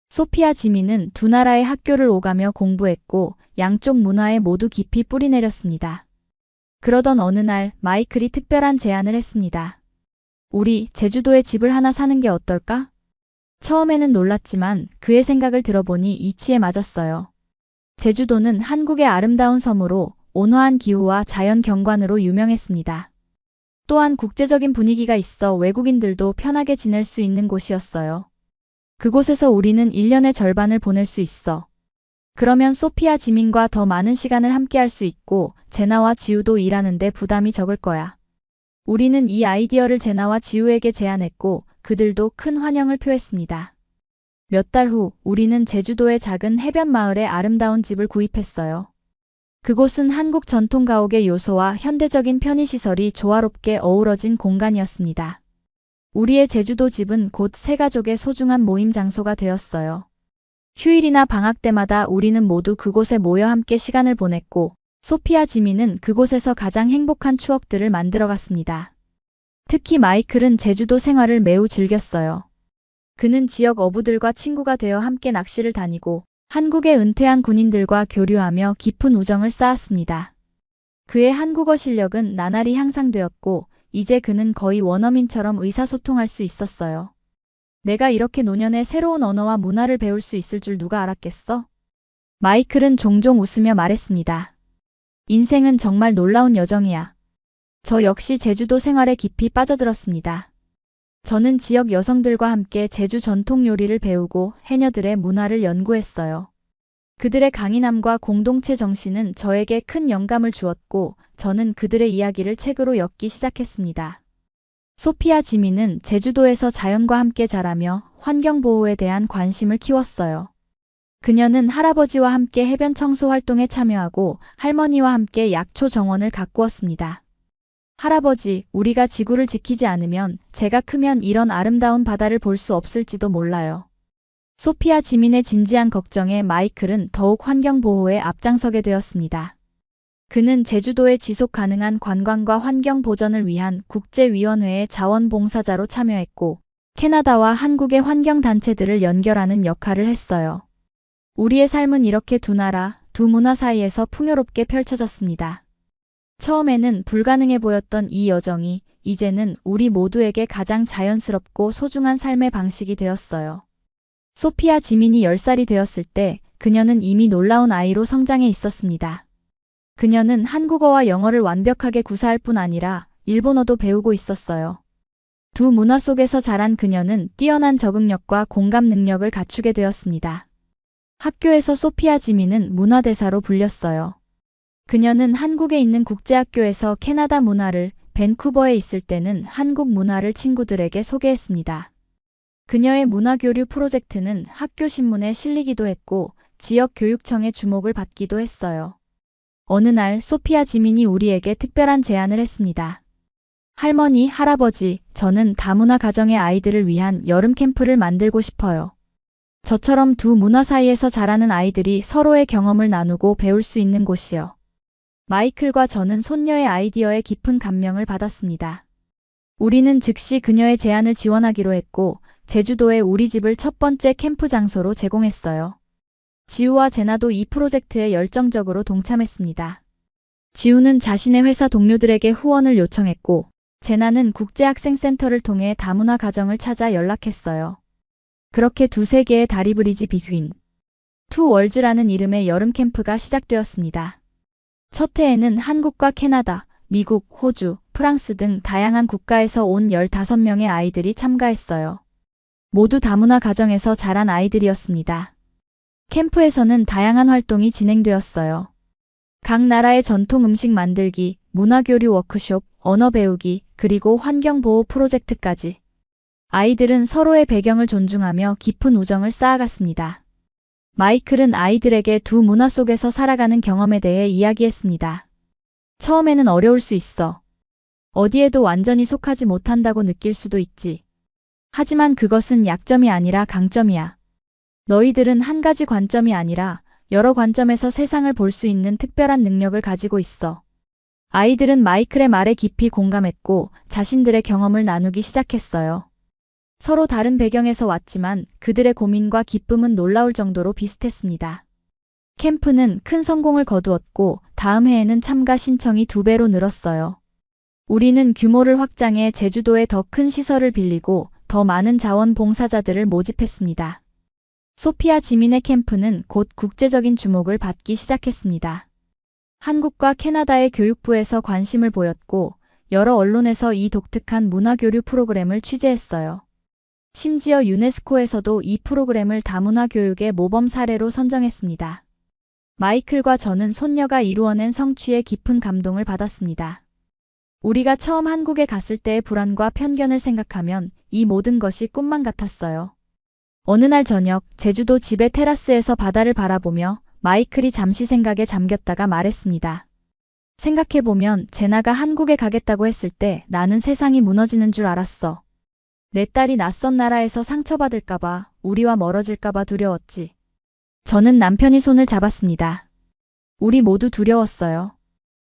소피아 지민은 두 나라의 학교를 오가며 공부했고 양쪽 문화에 모두 깊이 뿌리내렸습니다. 그러던 어느 날 마이클이 특별한 제안을 했습니다. 우리 제주도에 집을 하나 사는 게 어떨까? 처음에는 놀랐지만 그의 생각을 들어보니 이치에 맞았어요. 제주도는 한국의 아름다운 섬으로 온화한 기후와 자연 경관으로 유명했습니다. 또한 국제적인 분위기가 있어 외국인들도 편하게 지낼 수 있는 곳이었어요. 그곳에서 우리는 1년의 절반을 보낼 수 있어. 그러면 소피아 지민과 더 많은 시간을 함께할 수 있고 제나와 지우도 일하는데 부담이 적을 거야. 우리는 이 아이디어를 제나와 지우에게 제안했고 그들도 큰 환영을 표했습니다. 몇 달 후 우리는 제주도의 작은 해변 마을에 아름다운 집을 구입했어요. 그곳은 한국 전통 가옥의 요소와 현대적인 편의시설이 조화롭게 어우러진 공간이었습니다. 우리의 제주도 집은 곧 세 가족의 소중한 모임 장소가 되었어요. 휴일이나 방학 때마다 우리는 모두 그곳에 모여 함께 시간을 보냈고 소피아 지민은 그곳에서 가장 행복한 추억들을 만들어갔습니다. 특히 마이클은 제주도 생활을 매우 즐겼어요. 그는 지역 어부들과 친구가 되어 함께 낚시를 다니고 한국의 은퇴한 군인들과 교류하며 깊은 우정을 쌓았습니다. 그의 한국어 실력은 나날이 향상되었고 이제 그는 거의 원어민처럼 의사소통할 수 있었어요. 내가 이렇게 노년에 새로운 언어와 문화를 배울 수 있을 줄 누가 알았겠어? 마이클은 종종 웃으며 말했습니다. 인생은 정말 놀라운 여정이야. 저 역시 제주도 생활에 깊이 빠져들었습니다. 저는 지역 여성들과 함께 제주 전통 요리를 배우고 해녀들의 문화를 연구했어요. 그들의 강인함과 공동체 정신은 저에게 큰 영감을 주었고 저는 그들의 이야기를 책으로 엮기 시작했습니다. 소피아 지민은 제주도에서 자연과 함께 자라며 환경보호에 대한 관심을 키웠어요. 그녀는 할아버지와 함께 해변 청소 활동에 참여하고 할머니와 함께 약초 정원을 가꾸었습니다. 할아버지, 우리가 지구를 지키지 않으면 제가 크면 이런 아름다운 바다를 볼 수 없을지도 몰라요. 소피아 지민의 진지한 걱정에 마이클은 더욱 환경보호에 앞장서게 되었습니다. 그는 제주도의 지속 가능한 관광과 환경 보전을 위한 국제위원회의 자원봉사자로 참여했고 캐나다와 한국의 환경단체들을 연결하는 역할을 했어요. 우리의 삶은 이렇게 두 나라, 두 문화 사이에서 풍요롭게 펼쳐졌습니다. 처음에는 불가능해 보였던 이 여정이 이제는 우리 모두에게 가장 자연스럽고 소중한 삶의 방식이 되었어요. 소피아 지민이 10살이 되었을 때 그녀는 이미 놀라운 아이로 성장해 있었습니다. 그녀는 한국어와 영어를 완벽하게 구사할 뿐 아니라 일본어도 배우고 있었어요. 두 문화 속에서 자란 그녀는 뛰어난 적응력과 공감 능력을 갖추게 되었습니다. 학교에서 소피아 지민은 문화대사로 불렸어요. 그녀는 한국에 있는 국제학교에서 캐나다 문화를, 밴쿠버에 있을 때는 한국 문화를 친구들에게 소개했습니다. 그녀의 문화교류 프로젝트는 학교 신문에 실리기도 했고 지역 교육청의 주목을 받기도 했어요. 어느 날 소피아 지민이 우리에게 특별한 제안을 했습니다. 할머니, 할아버지, 저는 다문화 가정의 아이들을 위한 여름 캠프를 만들고 싶어요. 저처럼 두 문화 사이에서 자라는 아이들이 서로의 경험을 나누고 배울 수 있는 곳이요. 마이클과 저는 손녀의 아이디어에 깊은 감명을 받았습니다. 우리는 즉시 그녀의 제안을 지원하기로 했고 제주도에 우리 집을 첫 번째 캠프 장소로 제공했어요. 지우와 제나도 이 프로젝트에 열정적으로 동참했습니다. 지우는 자신의 회사 동료들에게 후원을 요청했고, 제나는 국제학생센터를 통해 다문화 가정을 찾아 연락했어요. 그렇게 두세 개의 다리 브리지 비트윈 투 월즈라는 이름의 여름 캠프가 시작되었습니다. 첫 해에는 한국과 캐나다, 미국, 호주, 프랑스 등 다양한 국가에서 온 15명의 아이들이 참가했어요. 모두 다문화 가정에서 자란 아이들이었습니다. 캠프에서는 다양한 활동이 진행되었어요. 각 나라의 전통 음식 만들기, 문화교류 워크숍, 언어 배우기, 그리고 환경보호 프로젝트까지. 아이들은 서로의 배경을 존중하며 깊은 우정을 쌓아갔습니다. 마이클은 아이들에게 두 문화 속에서 살아가는 경험에 대해 이야기했습니다. 처음에는 어려울 수 있어. 어디에도 완전히 속하지 못한다고 느낄 수도 있지. 하지만 그것은 약점이 아니라 강점이야. 너희들은 한 가지 관점이 아니라 여러 관점에서 세상을 볼 수 있는 특별한 능력을 가지고 있어. 아이들은 마이클의 말에 깊이 공감했고 자신들의 경험을 나누기 시작했어요. 서로 다른 배경에서 왔지만 그들의 고민과 기쁨은 놀라울 정도로 비슷했습니다. 캠프는 큰 성공을 거두었고 다음 해에는 참가 신청이 2배로 늘었어요. 우리는 규모를 확장해 제주도에 더 큰 시설을 빌리고 더 많은 자원봉사자들을 모집했습니다. 소피아 지민의 캠프는 곧 국제적인 주목을 받기 시작했습니다. 한국과 캐나다의 교육부에서 관심을 보였고 여러 언론에서 이 독특한 문화교류 프로그램을 취재했어요. 심지어 유네스코에서도 이 프로그램을 다문화 교육의 모범 사례로 선정했습니다. 마이클과 저는 손녀가 이루어낸 성취에 깊은 감동을 받았습니다. 우리가 처음 한국에 갔을 때의 불안과 편견을 생각하면 이 모든 것이 꿈만 같았어요. 어느 날 저녁 제주도 집의 테라스에서 바다를 바라보며 마이클이 잠시 생각에 잠겼다가 말했습니다. 생각해보면 제나가 한국에 가겠다고 했을 때 나는 세상이 무너지는 줄 알았어. 내 딸이 낯선 나라에서 상처받을까봐, 우리와 멀어질까봐 두려웠지. 저는 남편이 손을 잡았습니다. 우리 모두 두려웠어요.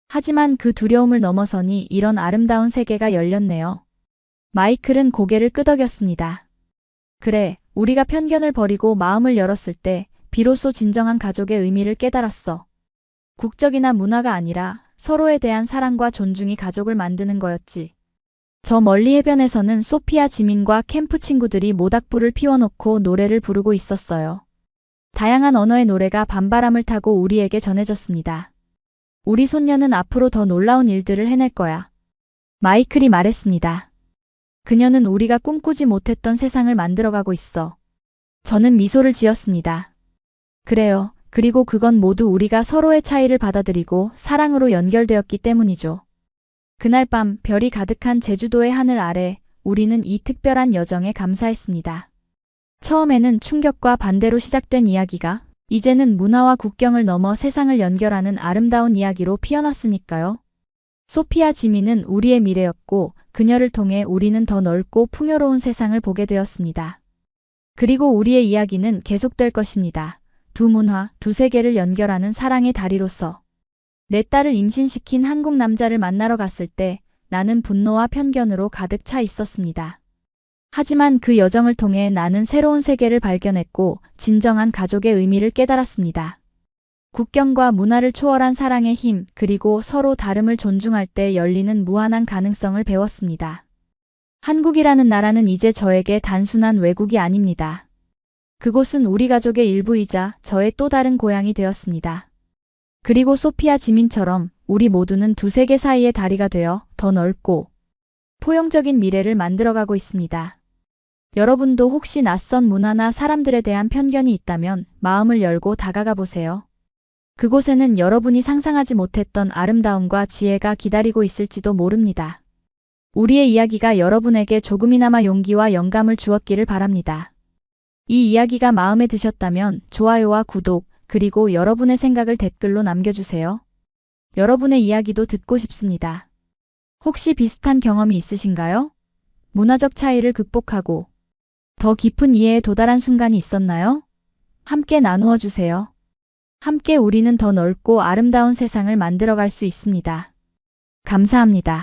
하지만 그 두려움을 넘어서니 이런 아름다운 세계가 열렸네요. 마이클은 고개를 끄덕였습니다. 그래, 우리가 편견을 버리고 마음을 열었을 때 비로소 진정한 가족의 의미를 깨달았어. 국적이나 문화가 아니라 서로에 대한 사랑과 존중이 가족을 만드는 거였지. 저 멀리 해변에서는 소피아 지민과 캠프 친구들이 모닥불을 피워놓고 노래를 부르고 있었어요. 다양한 언어의 노래가 밤바람을 타고 우리에게 전해졌습니다. 우리 손녀는 앞으로 더 놀라운 일들을 해낼 거야. 마이클이 말했습니다. 그녀는 우리가 꿈꾸지 못했던 세상을 만들어가고 있어. 저는 미소를 지었습니다. 그래요. 그리고 그건 모두 우리가 서로의 차이를 받아들이고 사랑으로 연결되었기 때문이죠. 그날 밤 별이 가득한 제주도의 하늘 아래 우리는 이 특별한 여정에 감사했습니다. 처음에는 충격과 반대로 시작된 이야기가 이제는 문화와 국경을 넘어 세상을 연결하는 아름다운 이야기로 피어났으니까요. 소피아 지민은 우리의 미래였고 그녀를 통해 우리는 더 넓고 풍요로운 세상을 보게 되었습니다. 그리고 우리의 이야기는 계속될 것입니다. 두 문화, 두 세계를 연결하는 사랑의 다리로서. 내 딸을 임신시킨 한국 남자를 만나러 갔을 때 나는 분노와 편견으로 가득 차 있었습니다. 하지만 그 여정을 통해 나는 새로운 세계를 발견했고 진정한 가족의 의미를 깨달았습니다. 국경과 문화를 초월한 사랑의 힘, 그리고 서로 다름을 존중할 때 열리는 무한한 가능성을 배웠습니다. 한국이라는 나라는 이제 저에게 단순한 외국이 아닙니다. 그곳은 우리 가족의 일부이자 저의 또 다른 고향이 되었습니다. 그리고 소피아 지민처럼 우리 모두는 두 세계 사이의 다리가 되어 더 넓고 포용적인 미래를 만들어가고 있습니다. 여러분도 혹시 낯선 문화나 사람들에 대한 편견이 있다면 마음을 열고 다가가 보세요. 그곳에는 여러분이 상상하지 못했던 아름다움과 지혜가 기다리고 있을지도 모릅니다. 우리의 이야기가 여러분에게 조금이나마 용기와 영감을 주었기를 바랍니다. 이 이야기가 마음에 드셨다면 좋아요와 구독, 그리고 여러분의 생각을 댓글로 남겨주세요. 여러분의 이야기도 듣고 싶습니다. 혹시 비슷한 경험이 있으신가요? 문화적 차이를 극복하고 더 깊은 이해에 도달한 순간이 있었나요? 함께 나누어 주세요. 함께 우리는 더 넓고 아름다운 세상을 만들어갈 수 있습니다. 감사합니다.